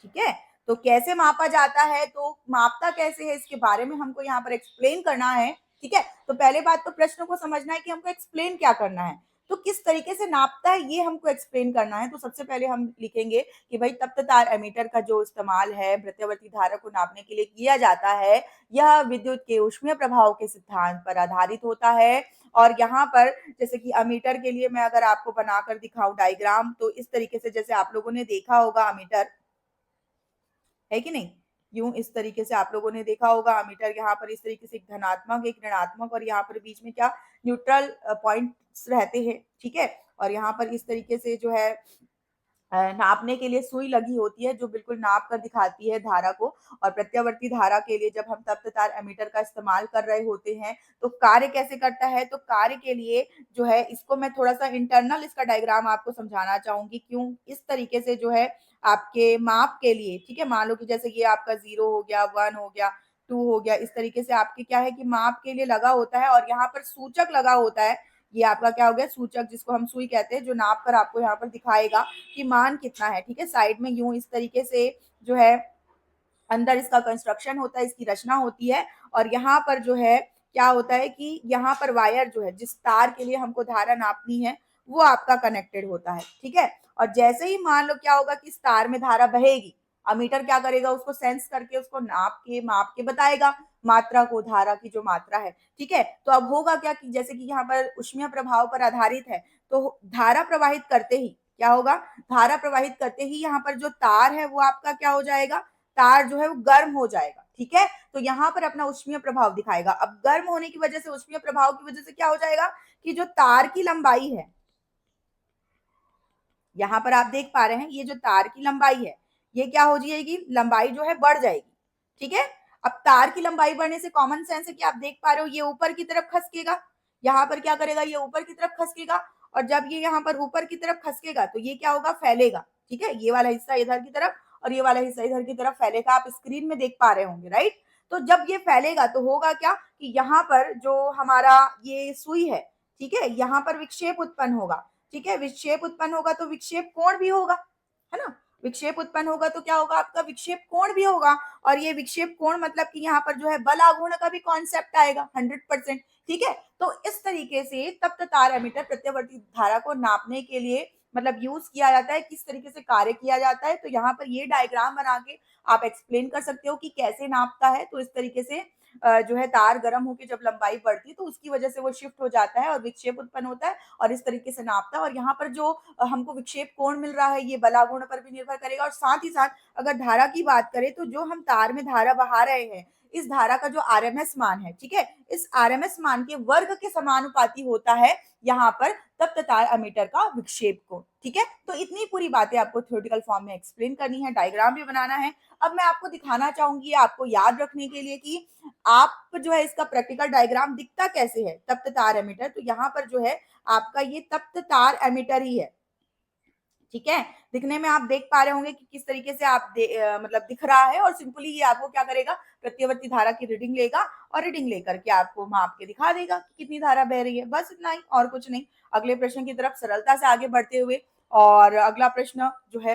ठीक है, तो कैसे मापा जाता है, तो मापता कैसे है, इसके बारे में हमको यहाँ पर एक्सप्लेन करना है। ठीक है, तो पहले बात तो प्रश्न को समझना है कि हमको एक्सप्लेन क्या करना है, तो किस तरीके से नापता है ये हमको एक्सप्लेन करना है। तो सबसे पहले हम लिखेंगे कि भाई तप्त तार एमीटर का जो इस्तेमाल है प्रत्यावर्ती धारा को नापने के लिए किया जाता है, यह विद्युत के ऊष्मीय प्रभाव के सिद्धांत पर आधारित होता है। और यहाँ पर जैसे कि अमीटर के लिए मैं अगर आपको बनाकर दिखाऊं डायग्राम, तो इस तरीके से, जैसे आप लोगों ने देखा होगा अमीटर, है कि नहीं, यूं इस तरीके से आप लोगों ने देखा होगा अमीटर, यहाँ पर इस तरीके से एक धनात्मक एक ऋणात्मक, और यहाँ पर बीच में क्या न्यूट्रल पॉइंट्स रहते हैं। ठीक है, और यहाँ पर इस तरीके से जो है नापने के लिए सुई लगी होती है, जो बिल्कुल नाप कर दिखाती है धारा को। और प्रत्यावर्ती धारा के लिए जब हम तप्त तार एमीटर का इस्तेमाल कर रहे होते हैं तो कार्य कैसे करता है, तो कार्य के लिए जो है, इसको मैं थोड़ा सा इंटरनल इसका डायग्राम आपको समझाना चाहूंगी, क्यों इस तरीके से जो है आपके माप के लिए। ठीक है, मान लो कि जैसे ये आपका 0 हो गया, 1 हो गया, 2 हो गया, इस तरीके से आपके क्या है कि माप के लिए लगा होता है, और यहाँ पर सूचक लगा होता है। ये आपका क्या हो गया, सूचक, जिसको हम सुई कहते हैं, जो नाप कर आपको यहाँ पर दिखाएगा कि मान कितना है। ठीक है, साइड में यूं इस तरीके से जो है अंदर इसका कंस्ट्रक्शन होता है, इसकी रचना होती है, और यहाँ पर जो है क्या होता है कि यहाँ पर वायर जो है, जिस तार के लिए हमको धारा नापनी है, वो आपका कनेक्टेड होता है। ठीक है, और जैसे ही मान लो क्या होगा कि इस तार में धारा बहेगी, अमीटर क्या करेगा, उसको सेंस करके उसको नाप के माप के बताएगा मात्रा को, धारा की जो मात्रा है। ठीक है, तो अब होगा क्या कि जैसे कि यहाँ पर उष्मीय प्रभाव पर आधारित है, तो धारा प्रवाहित करते ही क्या होगा, धारा प्रवाहित करते ही यहाँ पर जो तार है वो आपका क्या हो जाएगा, तार जो है वो गर्म हो जाएगा। ठीक है, तो यहाँ पर अपना उष्मीय प्रभाव दिखाएगा। अब गर्म होने की वजह से, उष्मीय प्रभाव की वजह से क्या हो जाएगा कि जो तार की लंबाई है, यहाँ पर आप देख पा रहे हैं, ये जो तार की लंबाई है ये क्या हो जाएगी, लंबाई जो है बढ़ जाएगी। ठीक है, अब तार की लंबाई बढ़ने से कॉमन सेंस है कि आप देख पा रहे हो ये ऊपर की तरफ खसकेगा, यहाँ पर क्या करेगा, ये ऊपर की तरफ खसकेगा, और जब ये यहाँ पर ऊपर की तरफ खसकेगा तो ये क्या होगा, फैलेगा। ठीक है, ये वाला हिस्सा इधर की तरफ और ये वाला हिस्सा इधर की तरफ फैलेगा, आप स्क्रीन में देख पा रहे होंगे, राइट। तो जब ये फैलेगा तो होगा क्या कि यहाँ पर जो हमारा ये सुई है, ठीक है, यहाँ पर विक्षेप उत्पन्न होगा। ठीक है, विक्षेप उत्पन्न होगा तो विक्षेप कोण भी होगा, है ना। विक्षेप उत्पन्न होगा तो क्या होगा, आपका विक्षेप कोण भी होगा, और ये विक्षेप कोण मतलब कि यहाँ पर जो है बल आघूर्ण का भी कॉन्सेप्ट आएगा 100%। ठीक है, तो इस तरीके से तप्त तार एमीटर प्रत्यावर्ती धारा को नापने के लिए मतलब यूज किया जाता है, किस तरीके से कार्य किया जाता है। तो यहाँ पर ये डायग्राम बना के आप एक्सप्लेन कर सकते हो कि कैसे नापता है। तो इस तरीके से जो है तार गर्म होकर जब लंबाई बढ़ती है तो उसकी वजह से वो शिफ्ट हो जाता है और विक्षेप उत्पन्न होता है और इस तरीके से नापता है। और यहाँ पर जो हमको विक्षेप कोण मिल रहा है ये बला गुण पर भी निर्भर करेगा। और साथ ही साथ अगर धारा की बात करें तो जो हम तार में धारा बहा रहे हैं इस धारा का जो आरएमएस मान है, ठीक है, इस आरएमएस मान के वर्ग के समानुपाती होता है यहाँ पर तप्त तार एमीटर का विक्षेप कोण। ठीक है, तो इतनी पूरी बातें आपको थ्योरेटिकल फॉर्म में एक्सप्लेन करनी है, डायग्राम भी बनाना है। अब मैं आपको दिखाना चाहूंगी आपको याद रखने के लिए कि आप जो है इसका प्रैक्टिकल डायग्राम दिखता कैसे है तप्त तार एमीटर। तो यहाँ पर जो है आपका ये तप्त तार एमीटर ही है। ठीक है, दिखने में आप देख पा रहे होंगे कि किस तरीके से आप मतलब दिख रहा है। और सिंपली ये आपको क्या करेगा, प्रत्यवर्ती धारा की रीडिंग लेगा और रीडिंग लेकर के आपको माप के दिखा देगा कि कितनी धारा बह रही है। बस इतना ही और कुछ नहीं। अगले प्रश्न की तरफ सरलता से आगे बढ़ते हुए, और अगला प्रश्न जो है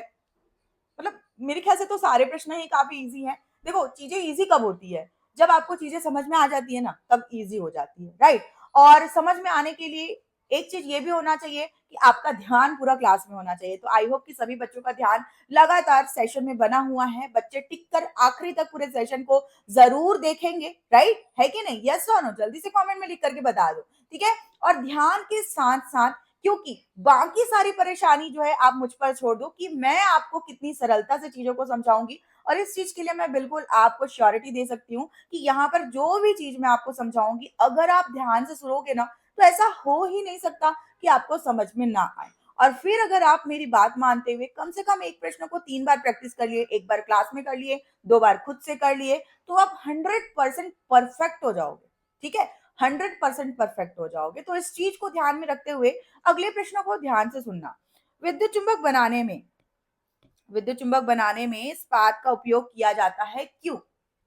मतलब मेरे ख्याल से तो सारे प्रश्न ही काफी इजी हैं। देखो चीजें इजी कब होती है, जब आपको चीजें समझ में आ जाती है ना, तब इजी हो जाती है, राइट। और समझ में आने के लिए एक चीज ये भी होना चाहिए कि आपका ध्यान पूरा क्लास में होना चाहिए। तो आई होप कि सभी बच्चों का ध्यान लगातार सेशन में बना हुआ है। बच्चे टिक कर आखिरी तक पूरे सेशन को जरूर देखेंगे, राइट है कि नहीं? यस और नो जल्दी से कमेंट में लिख करके बता दो, ठीक है। और ध्यान के साथ साथ, क्योंकि बाकी सारी परेशानी जो है आप मुझ पर छोड़ दो कि मैं आपको कितनी सरलता से चीजों को समझाऊंगी। और इस चीज के लिए मैं बिल्कुल आपको श्योरिटी दे सकती हूँ कि यहाँ पर जो भी चीज मैं आपको समझाऊंगी अगर आप ध्यान से सुनोगे ना तो ऐसा हो ही नहीं सकता कि आपको समझ में ना आए। और फिर अगर आप मेरी बात मानते हुए कम से कम एक प्रश्न को 3 बार प्रैक्टिस कर लिए, एक बार क्लास में कर लिए, 2 बार खुद से कर लिए, तो आप 100% परफेक्ट हो जाओगे। ठीक है, 100% परफेक्ट हो जाओगे। तो इस चीज को ध्यान में रखते हुए अगले प्रश्न को ध्यान से सुनना। विद्युत चुंबक बनाने में इस्पात का उपयोग किया जाता है, क्यों?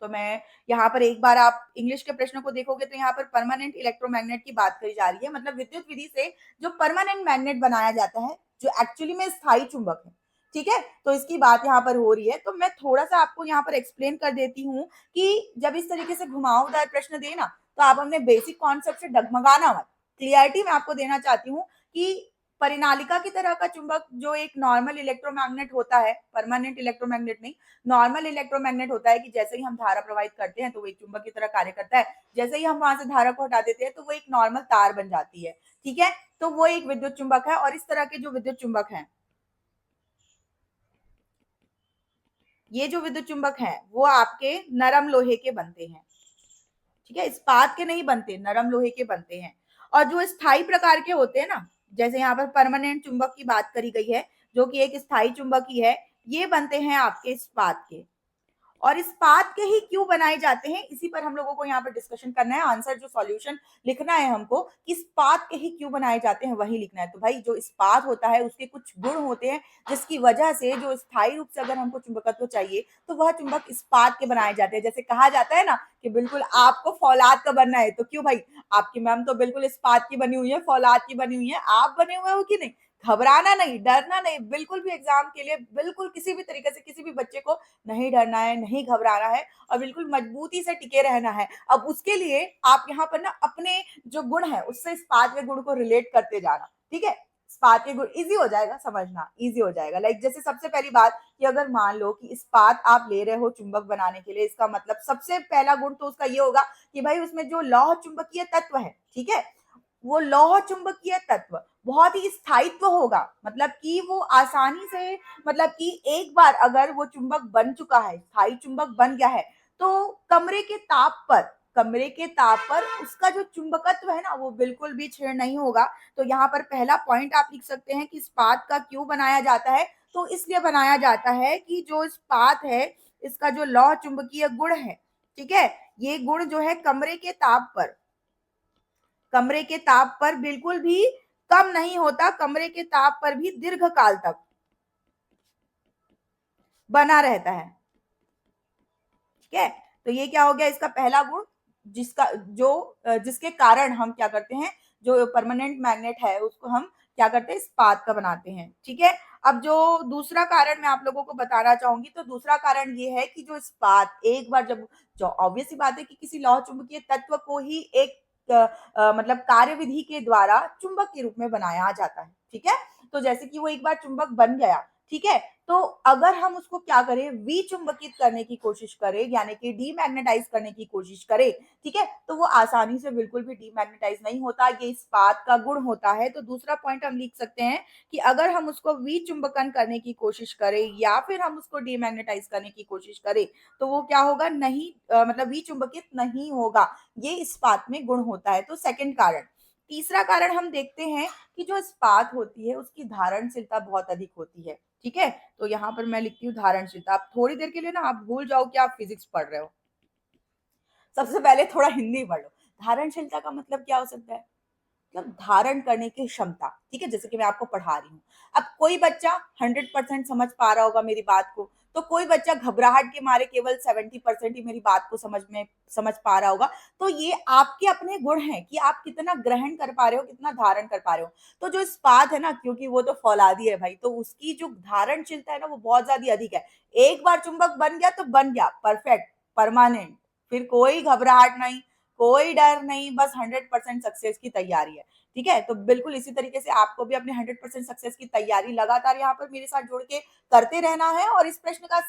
तो मैं यहाँ पर एक बार आप इंग्लिश के प्रश्न को देखोगे तो यहाँ पर परमानेंट इलेक्ट्रोमैग्नेट की बात करी जा रही है, मतलब विद्युत विधि से जो परमानेंट मैग्नेट बनाया जाता है जो एक्चुअली में स्थायी चुंबक है। ठीक है, तो इसकी बात यहाँ पर हो रही है। तो मैं थोड़ा सा आपको यहाँ पर एक्सप्लेन कर देती हूँ कि जब इस तरीके से घुमावदार प्रश्न दे ना तो आप अपने बेसिक कॉन्सेप्ट से डगमगाना मत। क्लियरिटी मैं आपको देना चाहती हूँ कि परिनालिका की तरह का चुंबक जो एक नॉर्मल इलेक्ट्रोमैग्नेट होता है, परमानेंट इलेक्ट्रोमैग्नेट नहीं, नॉर्मल इलेक्ट्रोमैग्नेट होता है कि जैसे ही हम धारा प्रवाहित करते हैं तो वो एक चुंबक की तरह कार्य करता है। जैसे ही हम वहां से धारा को हटा देते हैं तो वो एक नॉर्मल तार बन जाती है। ठीक है, तो वो एक विद्युत चुंबक है। और इस तरह के जो विद्युत चुंबक हैं, ये जो विद्युत चुंबक हैं वो आपके नरम लोहे के बनते हैं। ठीक है, इस्पात के नहीं बनते, नरम लोहे के बनते हैं। और जो स्थायी प्रकार के होते हैं ना, जैसे यहाँ पर परमानेंट चुंबक की बात करी गई है जो कि एक स्थायी चुंबक ही है, ये बनते हैं आपके इस्पात के। और इस्पात के ही क्यों बनाए जाते हैं, इसी पर हम लोगों को यहाँ पर डिस्कशन करना है। आंसर जो सॉल्यूशन लिखना है हमको कि इस्पात के ही क्यों बनाए जाते हैं वही लिखना है। तो भाई जो इस्पात होता है उसके कुछ गुण होते हैं जिसकी वजह से जो स्थायी रूप से अगर हमको चुंबकत्व चाहिए तो वह चुंबक इस्पात के बनाए जाते हैं। जैसे कहा जाता है ना कि बिल्कुल आपको फौलाद का बनना है, तो क्यों भाई, आपकी मैम तो बिल्कुल इस्पात की बनी हुई है, फौलाद की बनी हुई है, आप बने हुए हो कि नहीं? घबराना नहीं, डरना नहीं, बिल्कुल भी एग्जाम के लिए बिल्कुल किसी भी तरीके से किसी भी बच्चे को नहीं डरना है, नहीं घबराना है और बिल्कुल मजबूती से टिके रहना है। अब उसके लिए आप यहाँ पर ना अपने जो गुण है उससे इस्पात के गुण को रिलेट करते जाना। ठीक है, इस्पात के गुण इजी हो जाएगा, समझना इजी हो जाएगा। लाइक जैसे सबसे पहली बात कि अगर मान लो कि इस्पात आप ले रहे हो चुंबक बनाने के लिए, इसका मतलब सबसे पहला गुण तो उसका ये होगा कि भाई उसमें जो लौह चुंबकीय तत्व है, ठीक है, वो लौह चुंबकीय तत्व बहुत ही स्थायित्व होगा। मतलब कि वो आसानी से, मतलब कि एक बार अगर वो चुंबक बन चुका है, स्थायी चुंबक बन गया है, तो कमरे के ताप पर उसका जो चुंबकत्व है ना वो बिल्कुल भी क्षीण नहीं होगा। तो यहाँ पर पहला पॉइंट आप लिख सकते हैं कि इस्पात का क्यों बनाया जाता है। तो इसलिए बनाया जाता है कि जो इस्पात है इसका जो लौह चुंबकीय गुण है, ठीक है, ये गुण जो है कमरे के ताप पर बिल्कुल भी कम नहीं होता, कमरे के ताप पर भी दीर्घ काल तक बना रहता है। ठीक है, तो ये क्या हो गया इसका पहला गुण, जिसके कारण हम क्या करते हैं, जो परमानेंट मैग्नेट है उसको हम क्या करते हैं, इस्पात का बनाते हैं। ठीक है, अब जो दूसरा कारण मैं आप लोगों को बताना चाहूंगी, तो दूसरा कारण ये है कि जो इस्पात एक बार जब, जो ऑब्वियस सी बात है कि किसी लौह चुंबकीय तत्व को ही एक मतलब कार्यविधि के द्वारा चुंबक के रूप में बनाया जाता है। ठीक है, तो जैसे कि वो एक बार चुंबक बन गया, ठीक है, तो अगर हम उसको क्या करें, विचुंबकित करने की कोशिश करें, यानी कि डीमैग्नेटाइज करने की कोशिश करें, ठीक है, तो वो आसानी से बिल्कुल भी डीमैग्नेटाइज नहीं होता, ये इस्पात का गुण होता है। तो दूसरा पॉइंट हम लिख सकते हैं कि अगर हम उसको विचुंबकन करने की कोशिश करें या फिर हम उसको डीमैग्नेटाइज करने की कोशिश करें, तो वो क्या होगा, नहीं मतलब विचुंबकित नहीं होगा, ये इस्पात में गुण होता है। तो सेकंड कारण। तीसरा कारण हम देखते हैं कि जो इस्पात होती है उसकी धारणशीलता बहुत अधिक होती है, ठीक है। तो यहाँ पर मैं लिखती हूँ धारणशीलता। आप थोड़ी देर के लिए ना आप भूल जाओ कि आप फिजिक्स पढ़ रहे हो, सबसे पहले थोड़ा हिंदी पढ़ लो। धारणशीलता का मतलब क्या हो सकता है, मतलब धारण करने की क्षमता, ठीक है। जैसे कि मैं आपको पढ़ा रही हूँ, अब कोई बच्चा 100% समझ पा रहा होगा मेरी बात को, तो कोई बच्चा घबराहट के मारे केवल 70% ही मेरी बात को समझ पा रहा होगा। तो ये आपके अपने गुण हैं कि आप कितना ग्रहण कर पा रहे हो, कितना धारण कर पा रहे हो। तो जो इस्पात है ना, क्योंकि वो तो फौलादी है भाई, तो उसकी जो धारणशीलता है ना वो बहुत ज्यादा अधिक है। एक बार चुंबक बन गया तो बन गया, परफेक्ट, परमानेंट, फिर कोई घबराहट नहीं, कोई डर नहीं, बस 100% सक्सेस की तैयारी है, ठीक है। तो बिल्कुल इसी तरीके से आपको भी अपने 100% सक्सेस की तैयारी लगातार यहाँ पर मेरे साथ जुड़ के करते रहना है, और इस प्रश्न का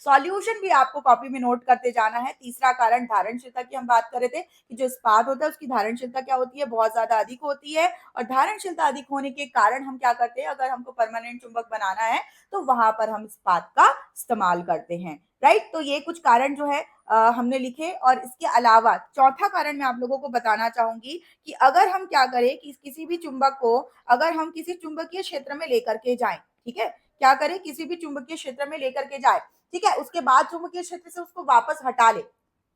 सॉल्यूशन भी आपको कॉपी में नोट करते जाना है। तीसरा कारण धारणशीलता की हम बात कर रहे थे कि जो इस्पात होता है उसकी धारणशीलता क्या होती है, बहुत ज्यादा अधिक होती है। और धारणशीलता अधिक होने के कारण हम क्या करते हैं, अगर हमको परमानेंट चुंबक बनाना है तो वहां पर हम इस्पात का इस्तेमाल करते हैं, राइट। तो ये कुछ कारण जो है हमने लिखे। और इसके अलावा चौथा कारण मैं आप लोगों को बताना चाहूंगी कि अगर हम क्या करें कि किसी भी चुंबक को अगर हम किसी चुंबकीय क्षेत्र में लेकर के जाएं, ठीक है, क्या करें, किसी भी चुंबकीय क्षेत्र में लेकर के जाए, ठीक है, उसके बाद चुंबकीय क्षेत्र से उसको वापस हटा ले,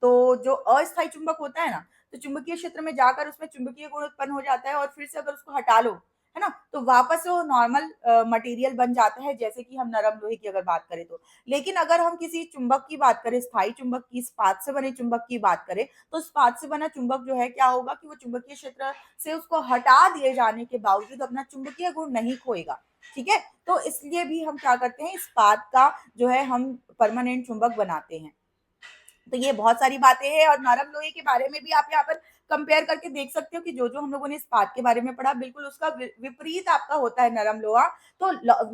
तो जो अस्थायी चुंबक होता है ना, तो चुंबकीय क्षेत्र में जाकर उसमें चुंबकीय गुण उत्पन्न हो जाता है, और फिर से अगर उसको हटा लो, है ना, तो वापस वो नॉर्मल मटेरियल बन जाता है, जैसे कि हम नरम लोहे की अगर बात करें तो। लेकिन अगर हम किसी चुंबक की बात करें, स्थायी चुंबक की, इस्पात से बने चुंबक की बात करें, तो इस्पात से बना चुंबक जो है क्या होगा कि वो चुंबकीय क्षेत्र से उसको हटा दिए जाने के बावजूद अपना चुंबकीय गुण नहीं खोएगा, ठीक है। तो इसलिए भी हम क्या करते हैं, इस्पात का जो है हम परमानेंट चुंबक बनाते हैं। तो ये बहुत सारी बातें हैं, और नरम लोहे के बारे में भी आप यहाँ पर कंपेयर करके देख सकते हो कि जो जो हम लोगों ने इस्पात के बारे में पढ़ा, बिल्कुल उसका विपरीत आपका होता है नरम लोहा। तो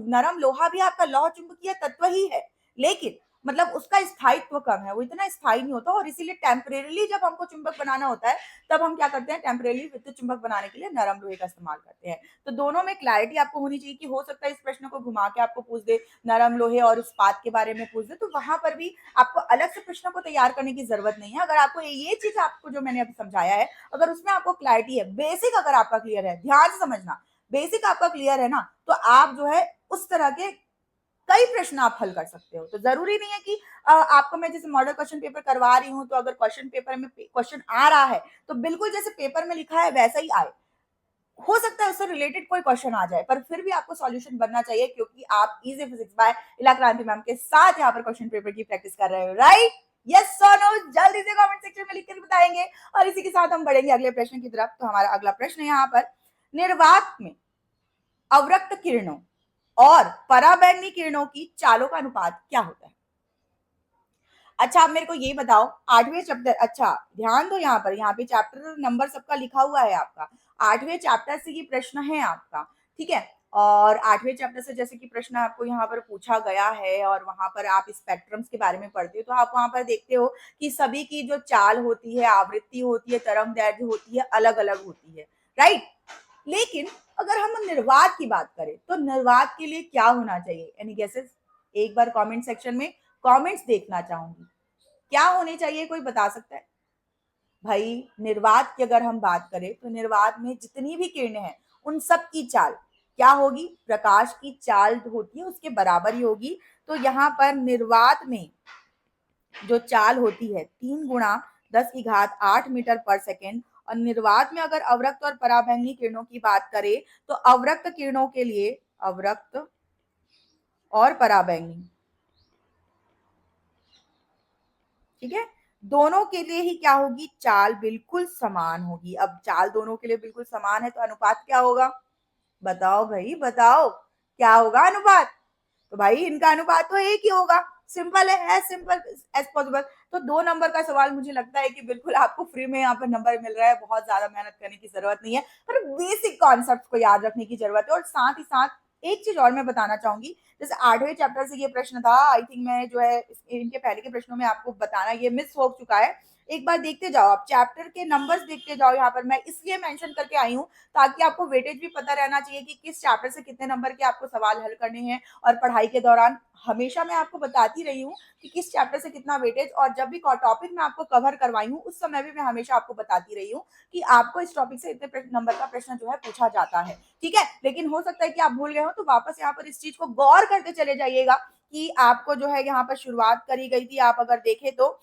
नरम लोहा भी आपका लौह चुंबकीय तत्व ही है, लेकिन मतलब उसका स्थायित्व कम है, वो इतना स्थायी नहीं होता, और इसीलिए टेम्परेली जब हमको चुंबक बनाना होता है तब हम क्या करते हैं, टेम्परेली विद्युत चुंबक बनाने के लिए नरम लोहे का इस्तेमाल करते हैं। तो दोनों में क्लैरिटी आपको होनी चाहिए कि हो सकता है इस प्रश्न को घुमा के आपको पूछ दे, नरम लोहे और इस्पात के बारे में पूछ दे, तो वहां पर भी आपको अलग से प्रश्न को तैयार करने की जरूरत नहीं है। अगर आपको ये चीज आपको जो मैंने अभी समझाया है, अगर उसमें आपको क्लैरिटी है, बेसिक अगर आपका क्लियर है, ध्यान से समझना, बेसिक आपका क्लियर है ना, तो आप जो है उस तरह के कई प्रश्न आप हल कर सकते हो। तो जरूरी नहीं है कि आपको मैं जैसे मॉडल क्वेश्चन पेपर करवा रही हूँ, तो अगर क्वेश्चन पेपर में क्वेश्चन आ रहा है तो बिल्कुल जैसे पेपर में लिखा है वैसा ही आए, हो सकता है उससे रिलेटेड कोई क्वेश्चन आ जाए, पर फिर भी आपको सॉल्यूशन बनना चाहिए, क्योंकि आप इजी फिजिक्स बाय इला क्रांति मैम के साथ यहाँ पर क्वेश्चन पेपर की प्रैक्टिस कर रहे हो, राइट। यस और नो जल्दी से कमेंट सेक्शन में लिखकर बताएंगे। और इसी के साथ हम बढ़ेंगे अगले प्रश्न की तरफ। तो हमारा अगला प्रश्न है यहाँ पर, निर्वात में अवरक्त किरणों और पराबैंगनी किरणों की चालों का अनुपात क्या होता है। अच्छा आप मेरे को ये बताओ, आठवें चैप्टर, अच्छा ध्यान दो यहाँ पे चैप्टर नंबर सबका लिखा हुआ है आपका, आठवें चैप्टर से ये प्रश्न है आपका, ठीक है। और आठवें चैप्टर से जैसे कि प्रश्न आपको यहाँ पर पूछा गया है, और वहां पर आप स्पेक्ट्रम्स के बारे में पढ़ते हो, तो आप वहां पर देखते हो कि सभी की जो चाल होती है, आवृत्ति होती है, तरंग दैर्ध्य होती है, अलग अलग होती है, राइट। लेकिन अगर हम निर्वात की बात करें तो निर्वात के लिए क्या होना चाहिए, एनी गेसेस, एक बार कमेंट सेक्शन में कमेंट्स देखना चाहूंगी, क्या होने चाहिए, कोई बता सकता है। भाई निर्वात की अगर हम बात करें तो निर्वात में जितनी भी किरणें हैं उन सब की चाल क्या होगी, प्रकाश की चाल होती है उसके बराबर ही होगी। तो यहाँ पर निर्वात में जो चाल होती है 3 × 10⁸ और निर्वात में अगर अवरक्त और पराबैंगनी किरणों की बात करें तो अवरक्त किरणों के लिए अवरक्त और पराबैंगनी, ठीक है, दोनों के लिए ही क्या होगी, चाल बिल्कुल समान होगी। अब चाल दोनों के लिए बिल्कुल समान है तो अनुपात क्या होगा, बताओ भाई बताओ, क्या होगा अनुपात। तो भाई इनका अनुपात तो एक ही होगा, सिंपल है, एज सिंपल एज पॉसिबल। तो 2 नंबर का सवाल मुझे लगता है कि बिल्कुल आपको फ्री में यहाँ पर नंबर मिल रहा है, बहुत ज्यादा मेहनत करने की जरूरत नहीं है, पर बेसिक कॉन्सेप्ट को याद रखने की जरूरत है। और साथ ही साथ एक चीज और मैं बताना चाहूंगी, जैसे 8वें चैप्टर से ये प्रश्न था, आई थिंक मैं जो है इनके पहले के प्रश्नों में आपको बताना ये मिस हो चुका है। एक बार देखते जाओ, आप चैप्टर के नंबर्स देखते जाओ। यहाँ पर मैं इसलिए मेंशन करके आई हूँ ताकि आपको वेटेज भी पता रहना चाहिए कि किस चैप्टर से कितने नंबर के आपको सवाल हल करने हैं। और पढ़ाई के दौरान हमेशा मैं आपको बताती रही हूँ कि किस चैप्टर से कितना वेटेज, और जब भी टॉपिक मैं आपको कवर करवाई हूँ उस समय भी मैं हमेशा आपको बताती रही हूँ कि आपको इस टॉपिक से इतने नंबर का प्रश्न जो है पूछा जाता है। ठीक है, लेकिन हो सकता है कि आप भूल गए हो, तो वापस यहाँ पर इस चीज को गौर करते चले जाइएगा कि आपको जो है यहाँ पर शुरुआत करी गई थी। आप अगर देखें तो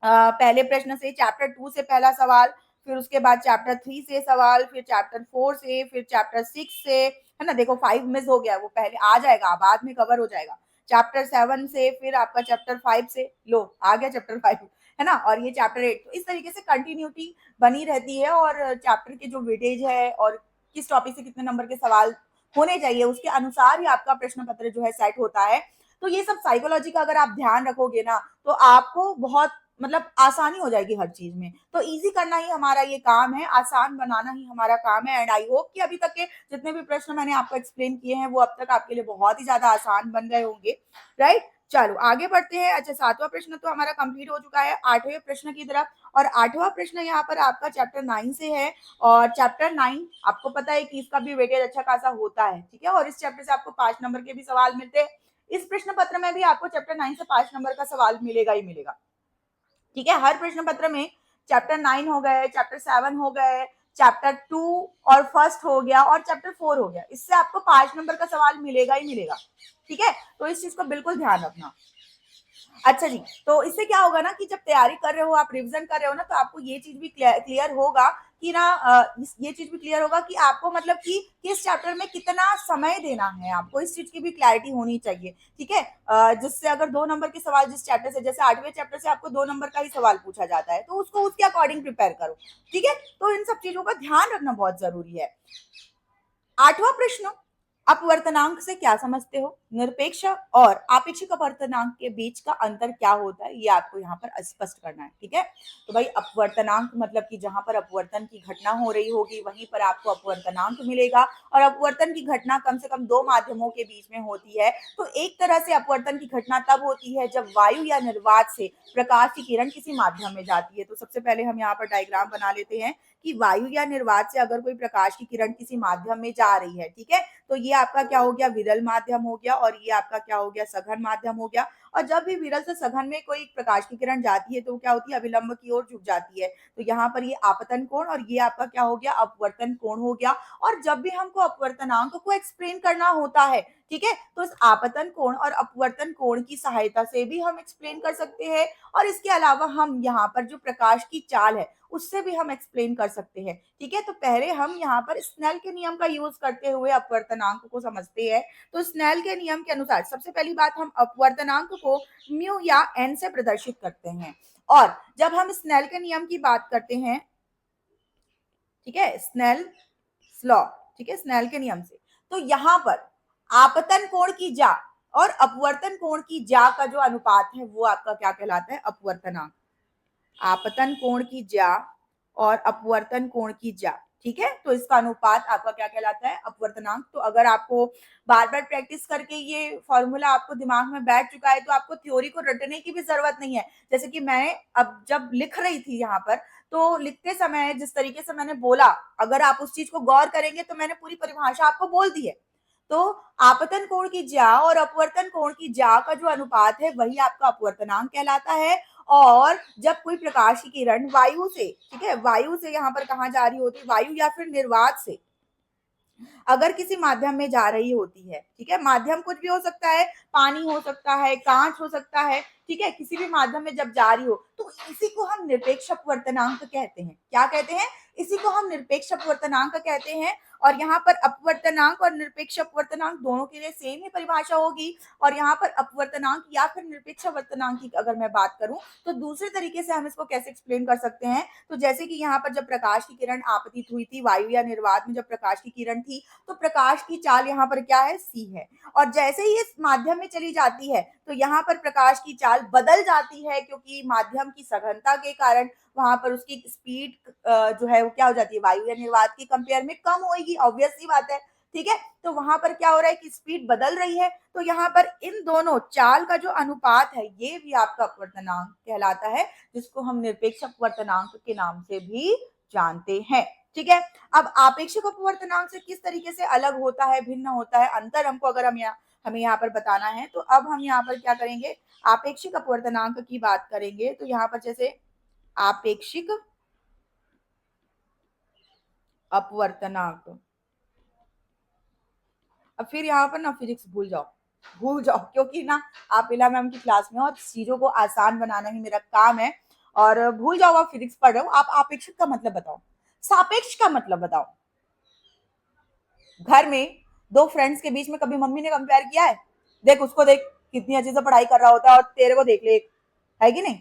पहले प्रश्न से चैप्टर 2 से पहला सवाल, फिर उसके बाद चैप्टर 3 से सवाल, फिर चैप्टर 4 से, फिर चैप्टर 6 से, है ना। देखो 5 मिस हो गया, वो पहले आ जाएगा, बाद में कवर हो जाएगा। चैप्टर 7 से, फिर आपका चैप्टर 5 से, लो आ गया चैप्टर 5, है ना। और ये चैप्टर 8, तो इस तरीके से कंटिन्यूटी बनी रहती है। और चैप्टर के जो वेटेज है और किस टॉपिक से कितने नंबर के सवाल होने चाहिए उसके अनुसार ही आपका प्रश्न पत्र जो है सेट होता है। तो ये सब साइकोलॉजी का अगर आप ध्यान रखोगे ना, तो आपको बहुत मतलब आसानी हो जाएगी हर चीज में। तो इजी करना ही हमारा ये काम है, आसान बनाना ही हमारा काम है। एंड आई होप कि अभी तक के जितने भी प्रश्न मैंने आपको एक्सप्लेन किए हैं वो अब तक आपके लिए बहुत ही ज्यादा आसान बन गए होंगे, राइट। चलो आगे बढ़ते हैं। अच्छा, 7वां प्रश्न तो हमारा कंप्लीट हो चुका है, 8वें प्रश्न की तरफ। और 8वां प्रश्न यहाँ पर आपका चैप्टर 9 से है। और चैप्टर 9 आपको पता है कि इसका भी वेटेज अच्छा खासा होता है, ठीक है। और इस चैप्टर से आपको 5 नंबर के भी सवाल मिलते हैं। इस प्रश्न पत्र में भी आपको चैप्टर 9 से 5 नंबर का सवाल मिलेगा ही मिलेगा, ठीक है। हर प्रश्न पत्र में चैप्टर 9 हो गए, चैप्टर 7 हो गए, चैप्टर 2 और फर्स्ट हो गया, और चैप्टर 4 हो गया, इससे आपको 5 नंबर का सवाल मिलेगा ही मिलेगा, ठीक है। तो इस चीज को बिल्कुल ध्यान रखना। अच्छा जी, तो इससे क्या होगा ना कि जब तैयारी कर रहे हो, आप रिवीजन कर रहे हो ना, तो आपको ये चीज भी क्लियर होगा कि ना ये चीज भी क्लियर होगा कि आपको मतलब कि किस चैप्टर में कितना समय देना है, आपको इस चीज की भी क्लैरिटी होनी चाहिए, ठीक है। जिससे अगर 2 नंबर के सवाल जिस चैप्टर से, जैसे 8वें चैप्टर से आपको 2 नंबर का ही सवाल पूछा जाता है, तो उसको उसके अकॉर्डिंग प्रिपेयर करो, ठीक है। तो इन सब चीजों का ध्यान रखना बहुत जरूरी है। 8वां प्रश्न, अपवर्तनांक से क्या समझते हो? निरपेक्ष और आपेक्षिक अपवर्तनांक के बीच का अंतर क्या होता है, ये आपको यहाँ पर स्पष्ट करना है, ठीक है। तो भाई अपवर्तनांक मतलब कि जहां पर अपवर्तन की घटना हो रही होगी वहीं पर आपको अपवर्तनांक मिलेगा। और अपवर्तन की घटना कम से कम 2 माध्यमों के बीच में होती है। तो एक तरह से अपवर्तन की घटना तब होती है जब वायु या निर्वात से प्रकाश की किरण किसी माध्यम में जाती है। तो सबसे पहले हम यहाँ पर डायग्राम बना लेते हैं कि वायु या निर्वात से अगर कोई प्रकाश की किरण किसी माध्यम में जा रही है, ठीक है, तो ये आपका क्या हो गया, विरल माध्यम हो गया। और ये आपका क्या हो गया, सघन माध्यम हो गया। और जब भी विरल से सघन में कोई प्रकाश की किरण जाती है तो क्या होती है, अभिलंब की ओर झुक जाती है। तो यहाँ पर ये आपतन कोण और ये आपका क्या हो गया, अपवर्तन कोण हो गया। और जब भी हमको अपवर्तनांक को एक्सप्लेन करना होता है, ठीक है, तो इस आपतन कोण और अपवर्तन कोण की सहायता से भी हम एक्सप्लेन कर सकते हैं। और इसके अलावा हम यहाँ पर जो प्रकाश की चाल है उससे भी हम एक्सप्लेन कर सकते हैं, ठीक है। तो पहले हम यहाँ पर स्नेल के नियम का यूज करते हुए अपवर्तनांक को समझते हैं। तो स्नेल के नियम के अनुसार सबसे पहली बात, हम अपवर्तनांक को म्यू या एन से प्रदर्शित करते हैं। और जब हम स्नेल के नियम की बात करते हैं, ठीक है, स्नेल लॉ, ठीक है, स्नेल के नियम से, तो यहाँ पर आपतन कोण की जा और अपवर्तन कोण की जा का जो अनुपात है वो आपका क्या कहलाता है, अपवर्तनांक। आपतन कोण की जा और अपवर्तन कोण की जा, ठीक है, तो इसका अनुपात आपका क्या कहलाता है, अपवर्तनांक। तो अगर आपको बार बार प्रैक्टिस करके ये फॉर्मूला आपको दिमाग में बैठ चुका है तो आपको थ्योरी को रटने की भी जरूरत नहीं है। जैसे कि मैं अब जब लिख रही थी यहाँ पर, तो लिखते समय जिस तरीके से मैंने बोला, अगर आप उस चीज को गौर करेंगे तो मैंने पूरी परिभाषा आपको बोल दी है। तो आपतन कोण की जा और अपवर्तन कोण की जा का जो अनुपात है वही आपका अपवर्तनांक कहलाता है। और जब कोई प्रकाश की किरण वायु से, ठीक है, वायु से यहाँ पर कहाँ जा रही होती है, वायु या फिर निर्वात से अगर किसी माध्यम में जा रही होती है, ठीक है, माध्यम कुछ भी हो सकता है, पानी हो सकता है, कांच हो सकता है, ठीक है, किसी भी माध्यम में जब जा रही हो तो इसी को हम निरपेक्ष अपवर्तनांक कहते हैं। क्या कहते हैं, इसी को हम निरपेक्ष अपवर्तनांक कहते हैं। और यहाँ पर अपवर्तनांक और निरपेक्ष अपवर्तनांक दोनों के लिए सेम ही परिभाषा होगी। और यहाँ पर अपवर्तनांक या फिर निरपेक्ष अपवर्तनांक की अगर मैं बात करूं तो दूसरे तरीके से हम इसको कैसे एक्सप्लेन कर सकते हैं। तो जैसे कि यहाँ पर जब प्रकाश की किरण आपतित हुई थी, वायु या निर्वात में जब प्रकाश की किरण थी, तो प्रकाश की चाल यहाँ पर क्या है, सी है। और जैसे ही इस माध्यम में चली जाती है तो यहाँ पर प्रकाश की चाल बदल जाती है, क्योंकि माध्यम की सघनता के कारण वहां पर उसकी स्पीड जो है वो क्या हो जाती है, वायु या निर्वात की कंपेयर में कम होगी, ऑब्वियस सी बात है। ठीक है। तो वहां पर क्या हो रहा है कि स्पीड बदल रही है, तो यहाँ पर इन दोनों चाल का जो अनुपात है ये भी आपका अपवर्तनांक कहलाता है, जिसको हम निरपेक्ष अपवर्तनांक के नाम से भी जानते हैं। ठीक है। अब आपेक्षिक अपवर्तनांक से किस तरीके से अलग होता है, भिन्न होता है, अंतर हमको अगर हमें यहाँ पर बताना है, तो अब हम यहाँ पर क्या करेंगे, आपेक्षिक अपवर्तनांक की बात करेंगे। तो यहाँ पर जैसे आपेक्षिक अपवर्तनांक, अब फिर यहाँ पर ना फिजिक्स भूल जाओ, क्योंकि ना आप इला मैम की क्लास में हो और चीजों को आसान बनाना ही मेरा काम है, और भूल जाओ आप फिजिक्स पढ़ रहे हो। आप आपेक्षिक का मतलब बताओ, सापेक्ष का मतलब बताओ। घर में दो फ्रेंड्स के बीच में कभी मम्मी ने कंपेयर किया है? देख उसको, देख कितनी अच्छे से पढ़ाई कर रहा होता है, और तेरे को देख ले, है कि नहीं?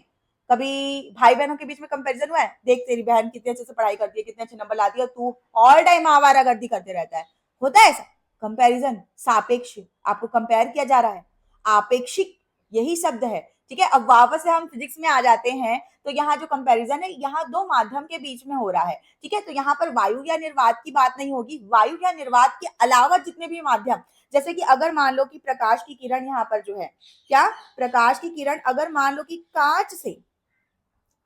कभी भाई बहनों के बीच में कंपैरिजन हुआ है? देख तेरी बहन कितने अच्छे से पढ़ाई करती है, कितने अच्छे नंबर लाती है, और तू ऑल टाइम आवारागर्दी करते रहता है। होता है ऐसा? कंपैरिजन सापेक्ष, आपको कंपेयर किया जा रहा है। आपेक्षिक यही शब्द है। ठीक है। अब वापस से हम फिजिक्स में आ जाते हैं, तो यहाँ जो कंपैरिजन है, यहाँ दो माध्यम के बीच में हो रहा है। ठीक है। तो यहाँ पर वायु या निर्वात की बात नहीं होगी। वायु या निर्वात के अलावा जितने भी माध्यम, जैसे कि अगर मान लो कि प्रकाश की किरण यहाँ पर जो है, क्या प्रकाश की किरण अगर मान लो कि कांच से,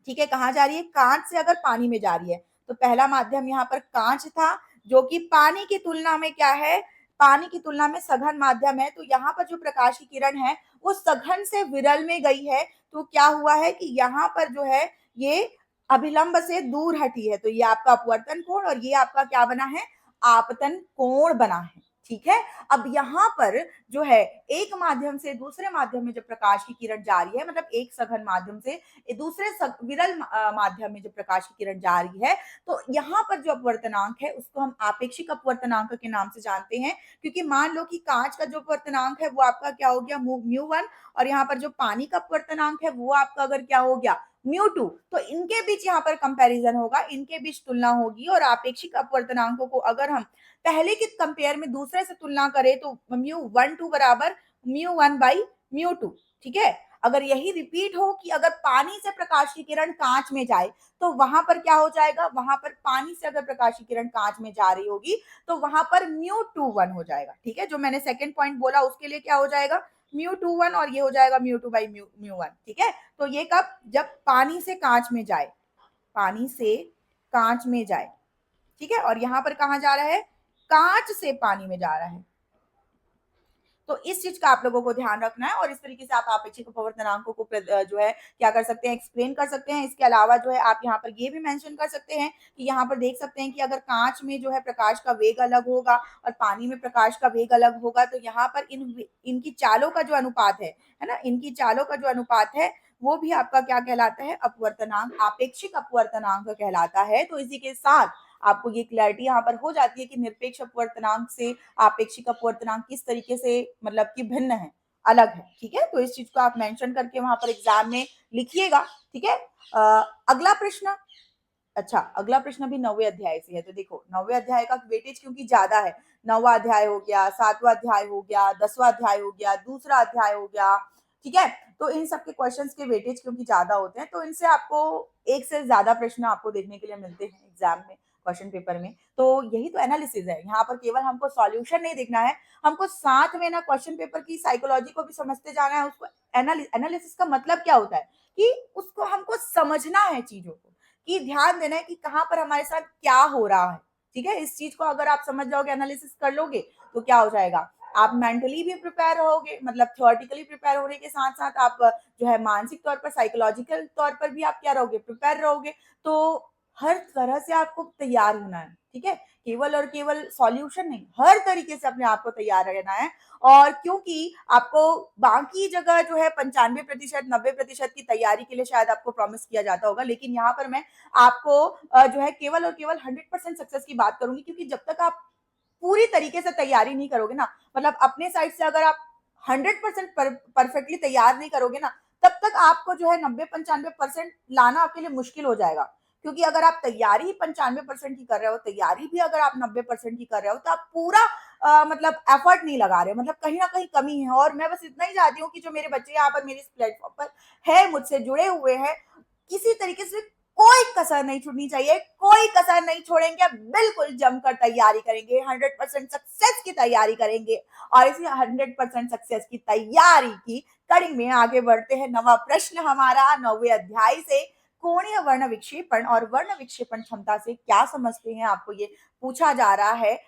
ठीक है, कहाँ जा रही है, कांच से अगर पानी में जा रही है, तो पहला माध्यम यहाँ पर कांच था, जो कि पानी की तुलना में क्या है, पानी की तुलना में सघन माध्यम है। तो यहाँ पर जो प्रकाश की किरण है वो सघन से विरल में गई है, तो क्या हुआ है कि यहाँ पर जो है ये अभिलंब से दूर हटी है, तो ये आपका अपवर्तन कोण और ये आपका क्या बना है, आपतन कोण बना है। ठीक है। अब यहाँ पर जो है एक माध्यम से दूसरे माध्यम में जब प्रकाश की किरण जा रही है, मतलब एक सघन माध्यम से दूसरे विरल माध्यम में जब प्रकाश की किरण जा रही है, तो यहाँ पर जो अपवर्तनांक है उसको हम आपेक्षिक अपवर्तनांक के नाम से जानते हैं। क्योंकि मान लो कि कांच का जो अपवर्तनांक है वो आपका क्या हो गया, म्यू 1, और यहाँ पर जो पानी का अपवर्तनांक है वो आपका अगर क्या हो गया, म्यू 2, तो इनके बीच यहाँ पर कंपैरिजन होगा, इनके बीच तुलना होगी, और आपेक्षिक अपवर्तनांकों को अगर हम पहले के कंपेयर में दूसरे से तुलना करें, तो म्यू 1 2 बराबर म्यू 1 बाई म्यू 2। ठीक है। अगर यही रिपीट हो कि अगर पानी से प्रकाश की किरण कांच में जाए, तो वहां पर क्या हो जाएगा, वहां पर पानी से अगर प्रकाश की किरण कांच में जा रही होगी, तो वहां पर म्यू 2 1 हो जाएगा। ठीक है। जो मैंने सेकंड पॉइंट बोला उसके लिए क्या हो जाएगा, म्यू 2 1, और ये हो जाएगा म्यू 2 बाई म्यू 1। ठीक है। तो ये कब, जब पानी से कांच में जाए, पानी से कांच में जाए। ठीक है। और यहाँ पर कहाँ जा रहा है, कांच से पानी में जा रहा है। तो इस चीज का आप लोगों को ध्यान रखना है, और इस तरीके से आप आपेक्षिक अपवर्तनांकों को जो है क्या कर सकते हैं, एक्सप्लेन कर सकते हैं। इसके अलावा जो है आप यहाँ पर ये भी मेंशन कर सकते हैं कि यहाँ पर देख सकते हैं कि अगर कांच में जो है प्रकाश का वेग अलग होगा और पानी में प्रकाश का वेग अलग होगा, तो यहाँ पर इनकी चालों का जो अनुपात है ना, इनकी चालों का जो अनुपात है वो भी आपका क्या कहलाता है, अपवर्तनांक, आपेक्षिक अपवर्तनांक कहलाता है। तो इसी के साथ आपको ये क्लैरिटी यहाँ पर हो जाती है कि निरपेक्ष अपवर्तनांक से आपेक्षिक अपवर्तनांक किस तरीके से मतलब कि भिन्न है, अलग है। ठीक है। तो इस चीज को आप मेंशन करके वहां पर एग्जाम में लिखिएगा। ठीक है। अगला प्रश्न, अच्छा अगला प्रश्न भी 9वें अध्याय से है। तो देखो 9वें अध्याय का वेटेज क्योंकि ज्यादा है, 9वां अध्याय हो गया, 7वां अध्याय हो गया, 10वां अध्याय हो गया, दूसरा अध्याय हो गया। ठीक है। तो इन सब के क्वेश्चंस के वेटेज क्योंकि ज्यादा होते हैं, तो इनसे आपको एक से ज्यादा प्रश्न आपको देखने के लिए मिलते हैं एग्जाम में, क्वेश्चन पेपर में। तो यही तो एनालिसिस है, यहाँ पर केवल हमको सॉल्यूशन नहीं देखना है, हमको साथ में ना क्वेश्चन पेपर की साइकोलॉजी को भी समझते जाना है। उसको एनालिसिस का मतलब क्या होता है कि उसको हमको समझना है, चीजों को कि ध्यान देना है कि कहाँ पर हमारे साथ क्या हो रहा है। ठीक है। इस चीज को अगर आप समझ जाओगे, एनालिसिस कर लोगे, तो क्या हो जाएगा, आप मेंटली भी प्रिपेयर रहोगे, मतलब थियोरेटिकली प्रिपेयर होने के साथ साथ आप जो है मानसिक तौर पर, साइकोलॉजिकल तौर पर भी आप क्या रहोगे, प्रिपेयर रहोगे। तो हर तरह से आपको तैयार होना है। ठीक है। केवल और केवल सॉल्यूशन नहीं, हर तरीके से अपने आप को तैयार रहना है। और क्योंकि आपको बाकी जगह जो है 95% 90% की तैयारी के लिए शायद आपको प्रॉमिस किया जाता होगा, लेकिन यहाँ पर मैं आपको जो है केवल और केवल 100% सक्सेस की बात करूंगी। क्योंकि जब तक आप पूरी तरीके से तैयारी नहीं करोगे ना, मतलब अपने साइड से अगर आप 100% परफेक्टली तैयार नहीं करोगे ना, तब तक आपको जो है 90-95% लाना आपके लिए मुश्किल हो जाएगा। क्योंकि अगर आप तैयारी ही 95% की कर रहे हो, तैयारी भी अगर आप 90% की कर रहे हो, तो आप पूरा मतलब एफर्ट नहीं लगा रहे हो, मतलब कहीं ना कहीं कमी है। और मैं बस इतना ही चाहती हूँ कि जो मेरे बच्चे यहाँ पर मेरे इस प्लेटफॉर्म पर है, मुझसे जुड़े हुए हैं, किसी तरीके से कोई कसर नहीं छूटनी चाहिए, कोई कसर नहीं छोड़ेंगे, बिल्कुल जमकर तैयारी करेंगे, 100% सक्सेस की तैयारी करेंगे। और इसी 100% सक्सेस की तैयारी की कड़ी में आगे बढ़ते हैं। नवा प्रश्न हमारा 9वें अध्याय से, कोणीय वर्ण विक्षेपण और वर्ण विक्षेपण क्षमता से क्या समझते हैं, आपको ये पूछा जा रहा है।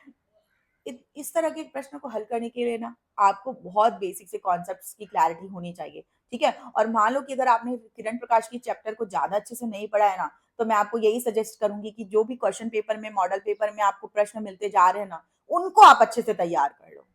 इस तरह के प्रश्न को हल करने के लिए ना आपको बहुत बेसिक से कॉन्सेप्ट्स की क्लैरिटी होनी चाहिए, ठीक है। और मान लो कि अगर आपने किरण प्रकाश की चैप्टर को ज्यादा अच्छे से नहीं पढ़ा है ना, तो मैं आपको यही सजेस्ट करूंगी कि जो भी क्वेश्चन पेपर में, मॉडल पेपर में आपको प्रश्न मिलते जा रहे हैं ना, उनको आप अच्छे से तैयार कर लो,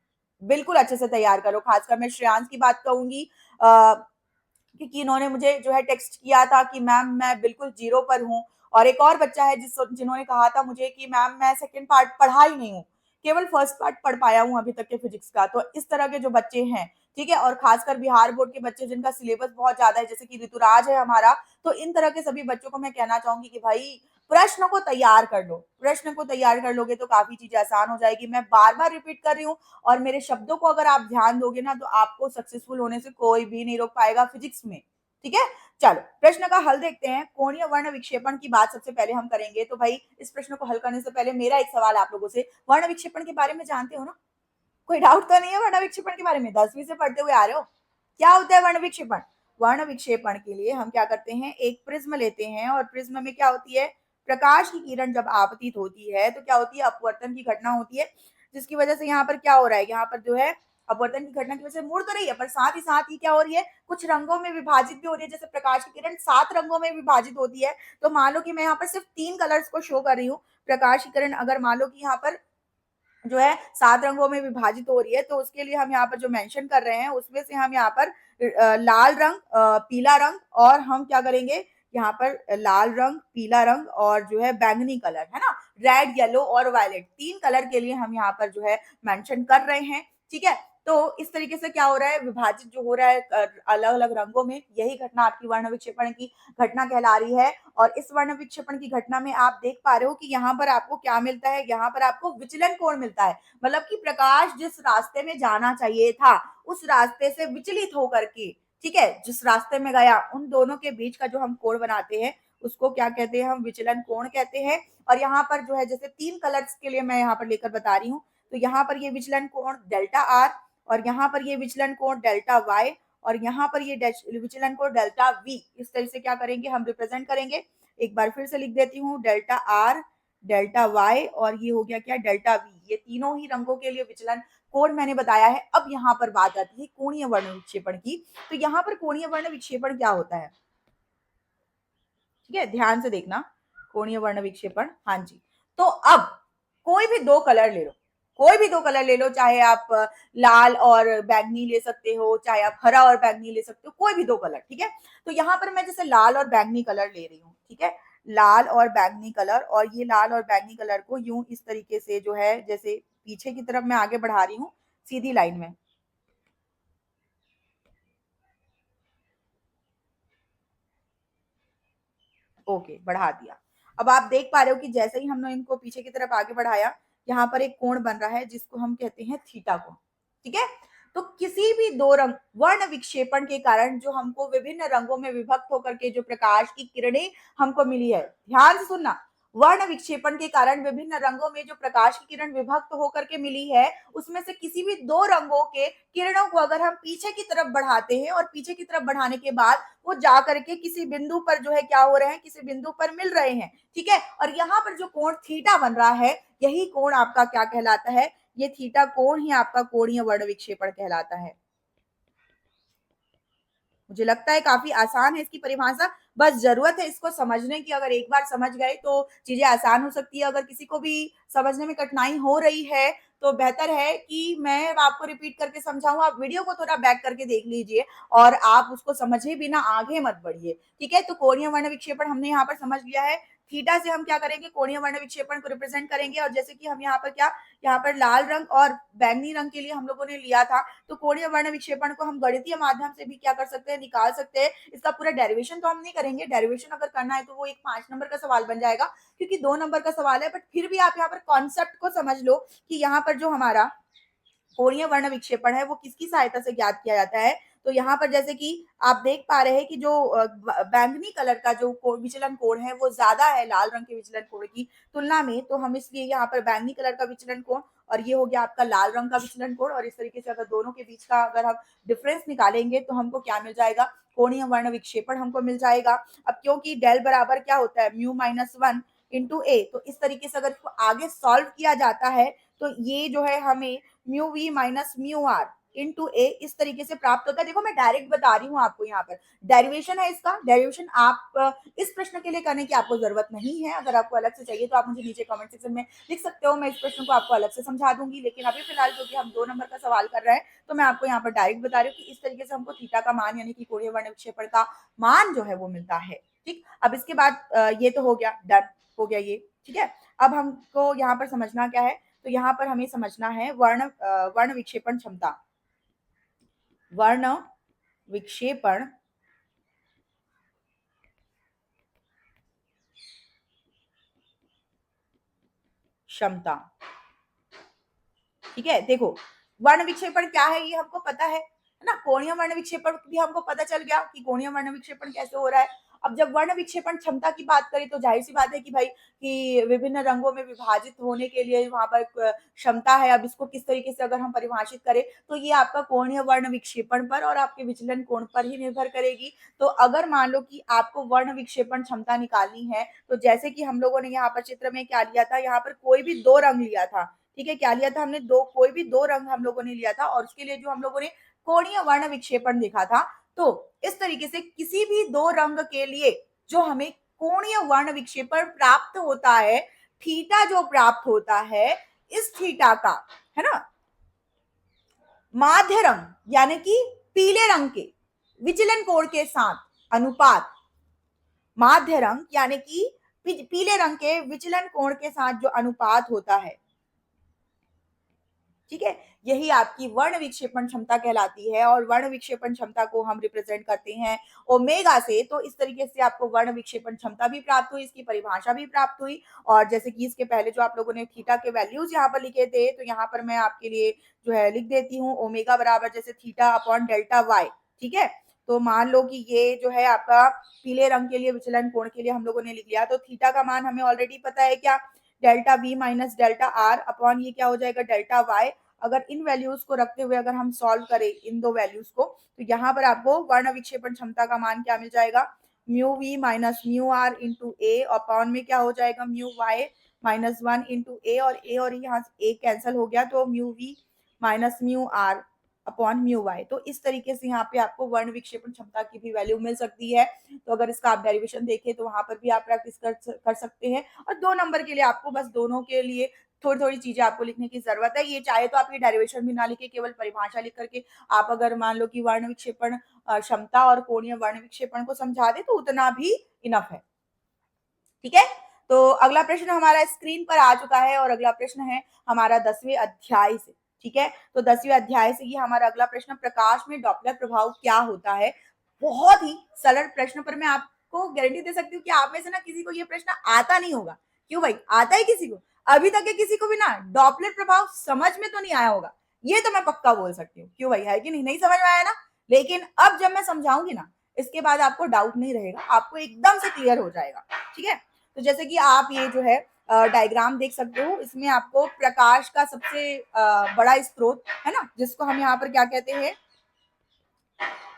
बिल्कुल अच्छे से तैयार करो। खासकर मैं श्रेयांश की बात कहूंगी, क्योंकि इन्होंने मुझे जो है टेक्स्ट किया था कि मैम मैं बिल्कुल जीरो पर हूँ। और एक और बच्चा है जिन्होंने कहा था मुझे कि मैम मैं सेकंड पार्ट पढ़ा ही नहीं हूँ, केवल फर्स्ट पार्ट पढ़ पाया हूँ अभी तक के फिजिक्स का। तो इस तरह के जो बच्चे हैं, ठीक है, और खासकर बिहार बोर्ड के बच्चे जिनका सिलेबस बहुत ज्यादा है, जैसे कि ऋतुराज है हमारा, तो इन तरह के सभी बच्चों को मैं कहना चाहूंगी कि भाई प्रश्न को तैयार कर लो, प्रश्न को तैयार कर लोगे तो काफी चीजें आसान हो जाएगी। मैं बार बार रिपीट कर रही हूँ, और मेरे शब्दों को अगर आप ध्यान दोगे ना, तो आपको सक्सेसफुल होने से कोई भी नहीं रोक पाएगा फिजिक्स में, ठीक है। चलो प्रश्न का हल देखते हैं। कोणीय वर्ण विक्षेपण की बात सबसे पहले हम करेंगे। तो भाई इस प्रश्न को हल करने से पहले मेरा एक सवाल आप लोगों से, वर्ण विक्षेपण के बारे में जानते हो ना? कोई डाउट तो नहीं है वर्ण विक्षेपण के बारे में? 10वीं से पढ़ते हुए आ रहे हो। क्या होता है वर्ण विक्षेपण? वर्ण विक्षेपण के लिए हम क्या करते हैं, एक प्रिज्म लेते हैं, और प्रिज्म में क्या होती है, प्रकाश की किरण जब आपतित होती है तो क्या होती है, अपवर्तन की घटना होती है, जिसकी वजह से यहाँ पर क्या हो रहा है, यहाँ पर जो है अपवर्तन की घटना की वजह से मुड़ तो रही है, पर साथ ही क्या हो रही है, कुछ रंगों में विभाजित भी हो रही है। जैसे प्रकाश की किरण 7 रंगों में विभाजित होती है, तो मान लो कि मैं यहाँ पर सिर्फ 3 कलर्स को शो कर रही हूँ। प्रकाश की किरण अगर मान लो कि यहाँ पर जो है 7 रंगों में विभाजित हो रही है, तो उसके लिए हम यहाँ पर जो मेंशन कर रहे हैं उसमें से हम यहाँ पर लाल रंग, पीला रंग, और हम क्या करेंगे, यहाँ पर लाल रंग, पीला रंग, और जो है बैंगनी कलर है ना, रेड, येलो और वायलेट, 3 कलर के लिए हम यहाँ पर जो है मेंशन कर रहे हैं, ठीक है। तो इस तरीके से क्या हो रहा है, विभाजित जो हो रहा है अलग अलग रंगों में, यही घटना आपकी वर्ण विक्षेपण की घटना कहला रही है। और इस वर्ण विक्षेपण की घटना में आप देख पा रहे हो कि यहाँ पर आपको क्या मिलता है, यहाँ पर आपको विचलन कोण मिलता है। मतलब कि प्रकाश जिस रास्ते में जाना चाहिए था, उस रास्ते से विचलित होकर के, ठीक है, जिस रास्ते में गया, उन दोनों के बीच का जो हम कोण बनाते हैं उसको क्या कहते हैं, हम विचलन कोण कहते हैं। और यहाँ पर जो है, जैसे 3 कलर्स के लिए मैं यहाँ पर लेकर बता रही हूँ, तो यहाँ पर ये विचलन कोण डेल्टा आर, और यहाँ पर ये विचलन कोण डेल्टा वाई, और यहाँ पर ये विचलन कोण डेल्टा वी। इस तरह से क्या करेंगे, हम रिप्रेजेंट करेंगे। एक बार फिर से लिख देती हूँ, डेल्टा आर, डेल्टा वाई, और ये हो गया क्या, डेल्टा वी। ये तीनों ही रंगों के लिए विचलन कोण मैंने बताया है। अब यहाँ पर बात आती है कोणीय वर्ण विक्षेपण की। तो यहाँ पर कोणीय वर्ण विक्षेपण क्या होता है, ठीक है, ध्यान से देखना। कोणीय वर्ण विक्षेपण, हाँ जी। तो अब कोई भी 2 कलर ले लो, कोई भी 2 कलर ले लो, चाहे आप लाल और बैंगनी ले सकते हो, चाहे आप हरा और बैंगनी ले सकते हो, कोई भी 2 कलर, ठीक है। तो यहाँ पर मैं जैसे लाल और बैंगनी कलर ले रही हूँ, ठीक है, लाल और बैंगनी कलर, और ये लाल और बैंगनी कलर को यूं इस तरीके से जो है, जैसे पीछे की तरफ मैं आगे बढ़ा रही हूँ सीधी लाइन में, ओके, बढ़ा दिया। अब आप देख पा रहे हो कि जैसे ही हमने इनको पीछे की तरफ आगे बढ़ाया, यहाँ पर एक कोण बन रहा है जिसको हम कहते हैं थीटा कोण, ठीक है। तो किसी भी 2 रंग वर्ण विक्षेपण के कारण जो हमको विभिन्न रंगों में विभक्त होकर के जो प्रकाश की किरणें हमको मिली है, ध्यान से सुनना, वर्ण विक्षेपण के कारण विभिन्न रंगों में जो प्रकाश की किरण विभक्त होकर के मिली है, उसमें से किसी भी 2 रंगों के किरणों को अगर हम पीछे की तरफ बढ़ाते हैं, और पीछे की तरफ बढ़ाने के बाद वो जा करके किसी बिंदु पर जो है क्या हो रहे हैं, किसी बिंदु पर मिल रहे हैं, ठीक है। और यहाँ पर जो कोण थीटा बन रहा है, यही कोण आपका क्या कहलाता है, ये थीटा कोण ही आपका कोणीय वर्ण विक्षेपण कहलाता है। मुझे लगता है काफी आसान है इसकी परिभाषा, बस जरूरत है इसको समझने की। अगर एक बार समझ गए तो चीजें आसान हो सकती है। अगर किसी को भी समझने में कठिनाई हो रही है, तो बेहतर है कि मैं आपको रिपीट करके समझाऊं, आप वीडियो को थोड़ा बैक करके देख लीजिए, और आप उसको समझे बिना आगे मत बढ़िए, ठीक है। तो कोणीय वर्ण विक्षेपण हमने यहाँ पर समझ लिया है। थीटा से हम क्या करेंगे, कोणीय वर्ण विक्षेपण को रिप्रेजेंट करेंगे। और जैसे कि हम यहाँ पर क्या, यहाँ पर लाल रंग और बैंगनी रंग के लिए हम लोगों ने लिया था, तो कोणीय वर्ण विक्षेपण को हम गणितीय माध्यम से भी क्या कर सकते हैं, निकाल सकते हैं। इसका पूरा डेरिवेशन तो हम नहीं करेंगे, डेरिवेशन अगर करना है तो वो एक 5 नंबर का सवाल बन जाएगा, क्योंकि 2 नंबर का सवाल है। बट फिर भी आप यहाँ पर कॉन्सेप्ट को समझ लो कि यहाँ पर जो हमारा कोणीय वर्ण विक्षेपण है वो किसकी सहायता से ज्ञात किया जाता है, तो यहाँ पर जैसे कि आप देख पा रहे हैं कि जो बैंगनी कलर का जो विचलन कोण है वो ज्यादा है लाल रंग के विचलन कोण की तुलना में, तो हम इसलिए यहाँ पर बैंगनी कलर का विचलन कोण और ये हो गया आपका लाल रंग का विचलन कोण, और इस तरीके से अगर दोनों के बीच का अगर हम डिफरेंस निकालेंगे तो हमको क्या मिल जाएगा, कोणीय वर्ण विक्षेपण हमको मिल जाएगा। अब क्योंकि डेल बराबर क्या होता है, म्यू माइनस वन इंटू ए, तो इस तरीके से अगर इसको आगे सॉल्व किया जाता है तो ये जो है हमें mu v minus mu r into A इस तरीके से प्राप्त होता है। देखो मैं डायरेक्ट बता रही हूँ आपको, यहाँ पर डेरिवेशन है, इसका डेरिवेशन आप इस प्रश्न के लिए करने की आपको जरूरत नहीं है। अगर आपको अलग से चाहिए तो आप मुझे नीचे कमेंट सेक्शन में लिख सकते हो, मैं इस प्रश्न को आपको अलग से समझा दूंगी। लेकिन अभी फिलहाल क्योंकि हम 2 नंबर का सवाल कर रहे हैं तो मैं आपको यहाँ पर डायरेक्ट बता रही हूँ कि इस तरीके से हमको थीटा का मान यानी कि कोणीय वर्ण विक्षेपण का मान जो है वो मिलता है। ठीक, अब इसके बाद ये तो हो गया, डन हो गया ये। ठीक है, अब हमको यहाँ पर समझना क्या है, तो यहाँ पर हमें समझना है वर्ण विक्षेपण क्षमता, वर्ण विक्षेपण क्षमता। ठीक है, देखो वर्ण विक्षेपण क्या है ये हमको पता है ना, कोणीय वर्ण विक्षेपण भी हमको पता चल गया कि कोणीय वर्ण विक्षेपण कैसे हो रहा है। अब जब वर्ण विक्षेपण क्षमता की बात करें तो जाहिर सी बात है कि भाई कि विभिन्न रंगों में विभाजित होने के लिए वहां पर क्षमता है। अब इसको किस तरीके से अगर हम परिभाषित करें तो ये आपका कोणीय वर्ण विक्षेपण पर और आपके विचलन कोण पर ही निर्भर करेगी। तो अगर मान लो कि आपको वर्ण विक्षेपण क्षमता निकालनी है तो जैसे कि हम लोगों ने यहाँ पर चित्र में क्या लिया था, यहाँ पर कोई भी 2 रंग लिया था। ठीक है, क्या लिया था हमने, कोई भी 2 रंग हम लोगों ने लिया था और उसके लिए जो हम लोगों ने कोणीय वर्ण विक्षेपण देखा था। तो इस तरीके से किसी भी 2 रंग के लिए जो हमें कोणीय वर्ण विक्षेपण प्राप्त होता है, थीटा जो प्राप्त होता है, इस थीटा का है ना माध्य रंग यानी कि पीले रंग के विचलन कोण के साथ अनुपात, माध्य रंग यानी कि पीले रंग के विचलन कोण के साथ जो अनुपात होता है, ठीक है, यही आपकी वर्ण विक्षेपण क्षमता कहलाती है। और वर्ण विक्षेपण क्षमता को हम रिप्रेजेंट करते हैं ओमेगा से। तो इस तरीके से आपको वर्ण विक्षेपण क्षमता भी प्राप्त हुई, इसकी परिभाषा भी प्राप्त हुई। और जैसे कि इसके पहले जो आप लोगों ने थीटा के वैल्यूज यहाँ पर लिखे थे, तो यहाँ पर मैं आपके लिए जो है लिख देती हूँ, ओमेगा बराबर जैसे थीटा अपॉन डेल्टा वाई। ठीक है, तो मान लो कि ये जो है आपका पीले रंग के लिए विचलन कोण के लिए हम लोगों ने लिख लिया, तो थीटा का मान हमें ऑलरेडी पता है क्या, delta we minus delta R upon ये क्या हो जाएगा, डेल्टा वाई। अगर इन वैल्यूज को रखते हुए अगर हम सॉल्व करें इन 2 वैल्यूज को, तो यहाँ पर आपको वर्ण विक्षेपण क्षमता का मान क्या मिल जाएगा, mu v minus mu r into A upon में क्या हो जाएगा, mu y minus one into A, और यहाँ से ए कैंसिल हो गया तो mu v minus mu r upon mu y. तो इस तरीके से यहाँ पे आपको वर्ण विक्षेपण क्षमता की भी वैल्यू मिल सकती है। तो अगर इसका आप डेरिवेशन देखें तो वहां पर भी आप प्रैक्टिस कर सकते हैं। और 2 नंबर के लिए आपको बस दोनों के लिए थोड़ी थोड़ी चीजें आपको लिखने की जरूरत है। ये चाहे तो आप ये डेरिवेशन भी ना लिखे, केवल परिभाषा लिख करके आप अगर मान लो कि वर्ण विक्षेपण क्षमता और कोणीय वर्ण विक्षेपण को समझा दे तो उतना भी इनफ है। ठीक है, तो अगला प्रश्न हमारा स्क्रीन पर आ चुका है और अगला प्रश्न है हमारा 10वें अध्याय से। ठीक है, तो 10वें अध्याय से ये हमारा अगला प्रश्न, प्रकाश में डॉपलर प्रभाव क्या होता है। बहुत ही सरल प्रश्न, पर मैं आपको गारंटी दे सकती हूँ कि आप में से ना किसी को ये प्रश्न आता नहीं होगा। क्यों भाई, आता है किसी को, अभी तक के किसी को भी ना डॉपलर प्रभाव समझ में तो नहीं आया होगा, ये तो मैं पक्का बोल सकती हूँ। क्यों भाई, है कि नहीं, नहीं समझ में आया ना। लेकिन अब जब मैं समझाऊंगी ना, इसके बाद आपको डाउट नहीं रहेगा, आपको एकदम से क्लियर हो जाएगा। ठीक है, तो जैसे कि आप ये जो है डायग्राम देख सकते हो, इसमें आपको प्रकाश का सबसे बड़ा स्रोत है ना, जिसको हम यहाँ पर क्या कहते हैं,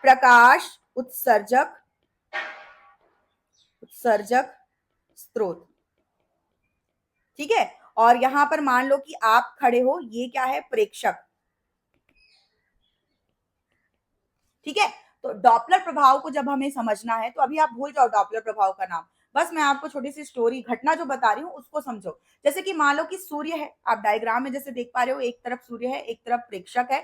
प्रकाश उत्सर्जक उत्सर्जक स्रोत। ठीक है, और यहाँ पर मान लो कि आप खड़े हो, ये क्या है, प्रेक्षक। ठीक है, तो डॉपलर प्रभाव को जब हमें समझना है तो अभी आप भूल जाओ डॉपलर प्रभाव का नाम, बस मैं आपको छोटी सी स्टोरी घटना जो बता रही हूँ उसको समझो। जैसे कि मान लो कि सूर्य है, आप डायग्राम में जैसे देख पा रहे हो, एक तरफ सूर्य है, एक तरफ प्रेक्षक है,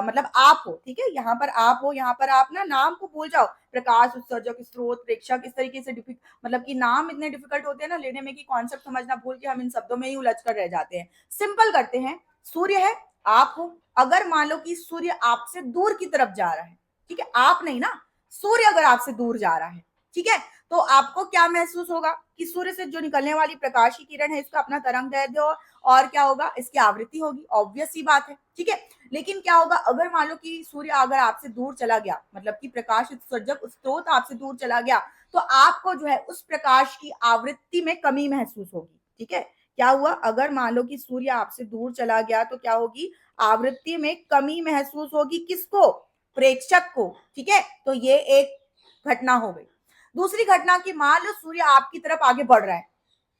मतलब आप हो। ठीक है, यहाँ पर आप हो, यहाँ पर आप ना नाम को भूल जाओ, प्रकाश उत्सर्जक स्रोत प्रेक्षक, इस तरीके से मतलब कि नाम इतने डिफिकल्ट होते हैं ना लेने में कि कॉन्सेप्ट समझना भूल के हम इन शब्दों में ही उलझ कर रह जाते हैं। सिंपल करते हैं, सूर्य है, आप हो, अगर मान लो कि सूर्य आपसे दूर की तरफ जा रहा है, ठीक है, आप नहीं ना, सूर्य अगर आपसे दूर जा रहा है, ठीक है, तो आपको क्या महसूस होगा कि सूर्य से जो निकलने वाली प्रकाश की किरण है इसका अपना तरंग दैर्ध्य और क्या होगा, इसकी आवृत्ति होगी, ऑब्वियस सी बात है, ठीक है। लेकिन क्या होगा अगर मान लो कि सूर्य अगर आपसे दूर चला गया, मतलब कि प्रकाश उत्सर्जक स्रोत आपसे दूर चला गया, तो आपको जो है उस प्रकाश की आवृत्ति में कमी महसूस होगी, ठीक है। क्या हुआ, अगर मान लो कि सूर्य आपसे दूर चला गया तो क्या होगी, आवृत्ति में कमी महसूस होगी, किसको, प्रेक्षक को, ठीक है। तो ये एक घटना हो गई। दूसरी घटना की मान लो सूर्य आपकी तरफ आगे बढ़ रहा है,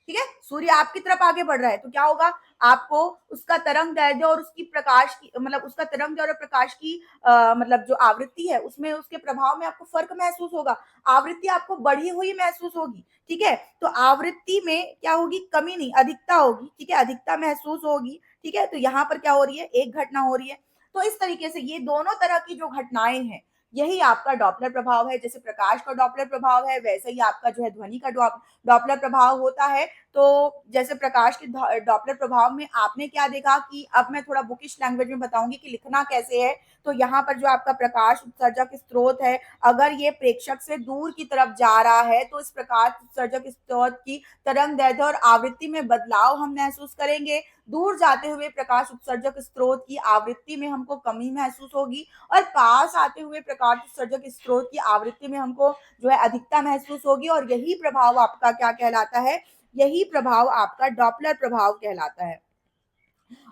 ठीक है, सूर्य आपकी तरफ आगे बढ़ रहा है, तो क्या होगा, आपको उसका तरंग दैर्ध्य और उसकी प्रकाश की, मतलब उसका तरंग दैर्ध्य और प्रकाश की मतलब जो आवृत्ति है उसमें उसके प्रभाव में आपको फर्क महसूस होगा, आवृत्ति आपको बढ़ी हुई महसूस होगी, ठीक है। तो आवृत्ति में क्या होगी, कमी नहीं, अधिकता होगी, ठीक है, अधिकता महसूस होगी, ठीक है। तो यहाँ पर क्या हो रही है, एक घटना हो रही है। तो इस तरीके से ये दोनों तरह की जो घटनाएं हैं यही आपका डॉपलर प्रभाव है। जैसे प्रकाश का डॉपलर प्रभाव है वैसे ही आपका जो है ध्वनि का डॉपलर प्रभाव होता है। तो जैसे प्रकाश के डॉपलर प्रभाव में आपने क्या देखा कि अब मैं थोड़ा बुकिश लैंग्वेज में बताऊंगी कि लिखना कैसे है। तो यहाँ पर जो आपका प्रकाश उत्सर्जक स्रोत है अगर ये प्रेक्षक से दूर की तरफ जा रहा है तो इस प्रकाश उत्सर्जक स्रोत की तरंग दैर्ध्य और आवृत्ति में बदलाव हम महसूस करेंगे। दूर जाते हुए प्रकाश उत्सर्जक स्रोत की आवृत्ति में हमको कमी महसूस होगी और पास आते हुए प्रकाश उत्सर्जक स्रोत की आवृत्ति में हमको जो है अधिकता महसूस होगी। और यही प्रभाव आपका क्या कहलाता है, यही प्रभाव आपका डॉपलर प्रभाव कहलाता है।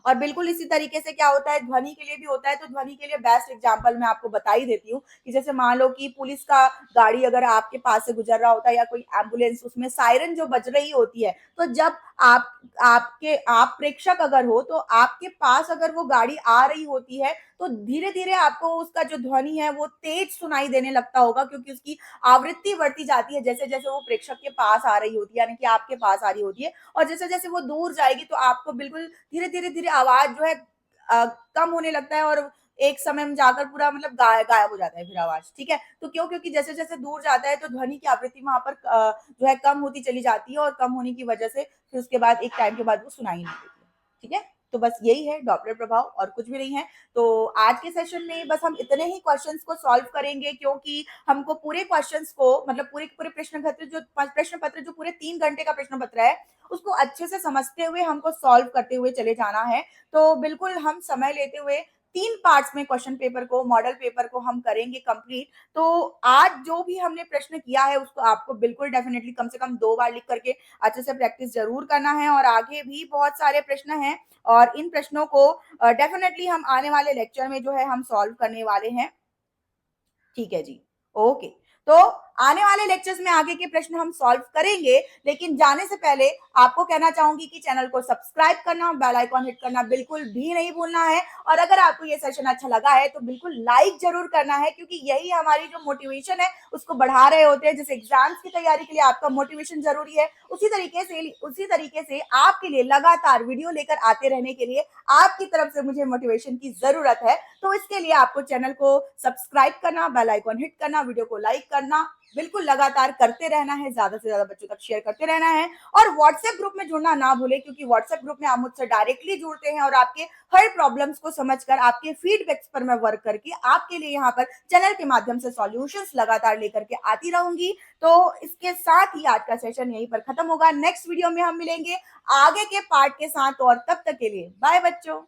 और बिल्कुल इसी तरीके से क्या होता है, ध्वनि के लिए भी होता है। तो ध्वनि के लिए बेस्ट एग्जांपल मैं आपको बता ही देती हूँ कि जैसे मान लो कि पुलिस का गाड़ी अगर आपके पास से गुजर रहा होता है या कोई एम्बुलेंस, उसमें सायरन जो बज रही होती है, तो जब आप प्रेक्षक अगर हो तो आपके पास अगर वो गाड़ी आ रही होती है तो धीरे धीरे आपको उसका जो ध्वनि है वो तेज सुनाई देने लगता होगा, क्योंकि उसकी आवृत्ति बढ़ती जाती है जैसे जैसे वो प्रेक्षक के पास आ रही होती है, यानी कि आपके पास आ रही होती है। और जैसे जैसे वो दूर जाएगी तो आपको बिल्कुल धीरे धीरे धीरे आवाज जो है कम होने लगता है और एक समय में जाकर पूरा मतलब गायब हो जाता है फिर आवाज, ठीक है। तो क्यों, क्योंकि जैसे जैसे दूर जाता है तो ध्वनि की आवृत्ति वहां पर जो है कम होती चली जाती है और कम होने की वजह से फिर उसके बाद एक टाइम के बाद वो सुनाई नहीं देती है, ठीक है। तो बस यही है डॉपलर प्रभाव और कुछ भी नहीं है। तो आज के सेशन में बस हम इतने ही क्वेश्चंस को सॉल्व करेंगे, क्योंकि हमको पूरे क्वेश्चंस को मतलब पूरे पूरे प्रश्न पत्र जो पूरे 3 घंटे का प्रश्न पत्र है उसको अच्छे से समझते हुए हमको सॉल्व करते हुए चले जाना है। तो बिल्कुल हम समय लेते हुए 3 पार्ट्स में क्वेश्चन पेपर को, मॉडल पेपर को हम करेंगे कंप्लीट। तो आज जो भी हमने प्रश्न किया है उसको आपको बिल्कुल डेफिनेटली कम से कम 2 बार लिख करके अच्छे से प्रैक्टिस जरूर करना है। और आगे भी बहुत सारे प्रश्न हैं और इन प्रश्नों को डेफिनेटली हम आने वाले लेक्चर में जो है हम सॉल्व करने वाले हैं, ठीक है जी। ओके, तो आने वाले लेक्चर्स में आगे के प्रश्न हम सॉल्व करेंगे, लेकिन जाने से पहले आपको कहना चाहूंगी कि चैनल को सब्सक्राइब करना, बेल आइकॉन हिट करना बिल्कुल भी नहीं भूलना है। और अगर आपको ये सेशन अच्छा लगा है तो बिल्कुल लाइक जरूर करना है, क्योंकि यही हमारी जो मोटिवेशन है उसको बढ़ा रहे होते हैं। जैसे एग्जाम्स की तैयारी के लिए आपका मोटिवेशन जरूरी है, उसी तरीके से आपके लिए लगातार वीडियो लेकर आते रहने के लिए आपकी तरफ से मुझे मोटिवेशन की जरूरत है। तो इसके लिए आपको चैनल को सब्सक्राइब करना, बेल आइकॉन हिट करना, वीडियो को लाइक करना बिल्कुल लगातार करते रहना है, ज्यादा से ज्यादा बच्चों तक शेयर करते रहना है। और व्हाट्सएप ग्रुप में जुड़ना ना भूले, क्योंकि व्हाट्सएप ग्रुप में आप मुझसे डायरेक्टली जुड़ते हैं और आपके हर प्रॉब्लम्स को समझकर, आपके फीडबैक्स पर मैं वर्क करके आपके लिए यहाँ पर चैनल के माध्यम से सॉल्यूशंस लगातार लेकर के आती रहूंगी। तो इसके साथ ही आज का सेशन यहीं पर खत्म होगा। नेक्स्ट वीडियो में हम मिलेंगे आगे के पार्ट के साथ, और तब तक के लिए बाय बच्चों।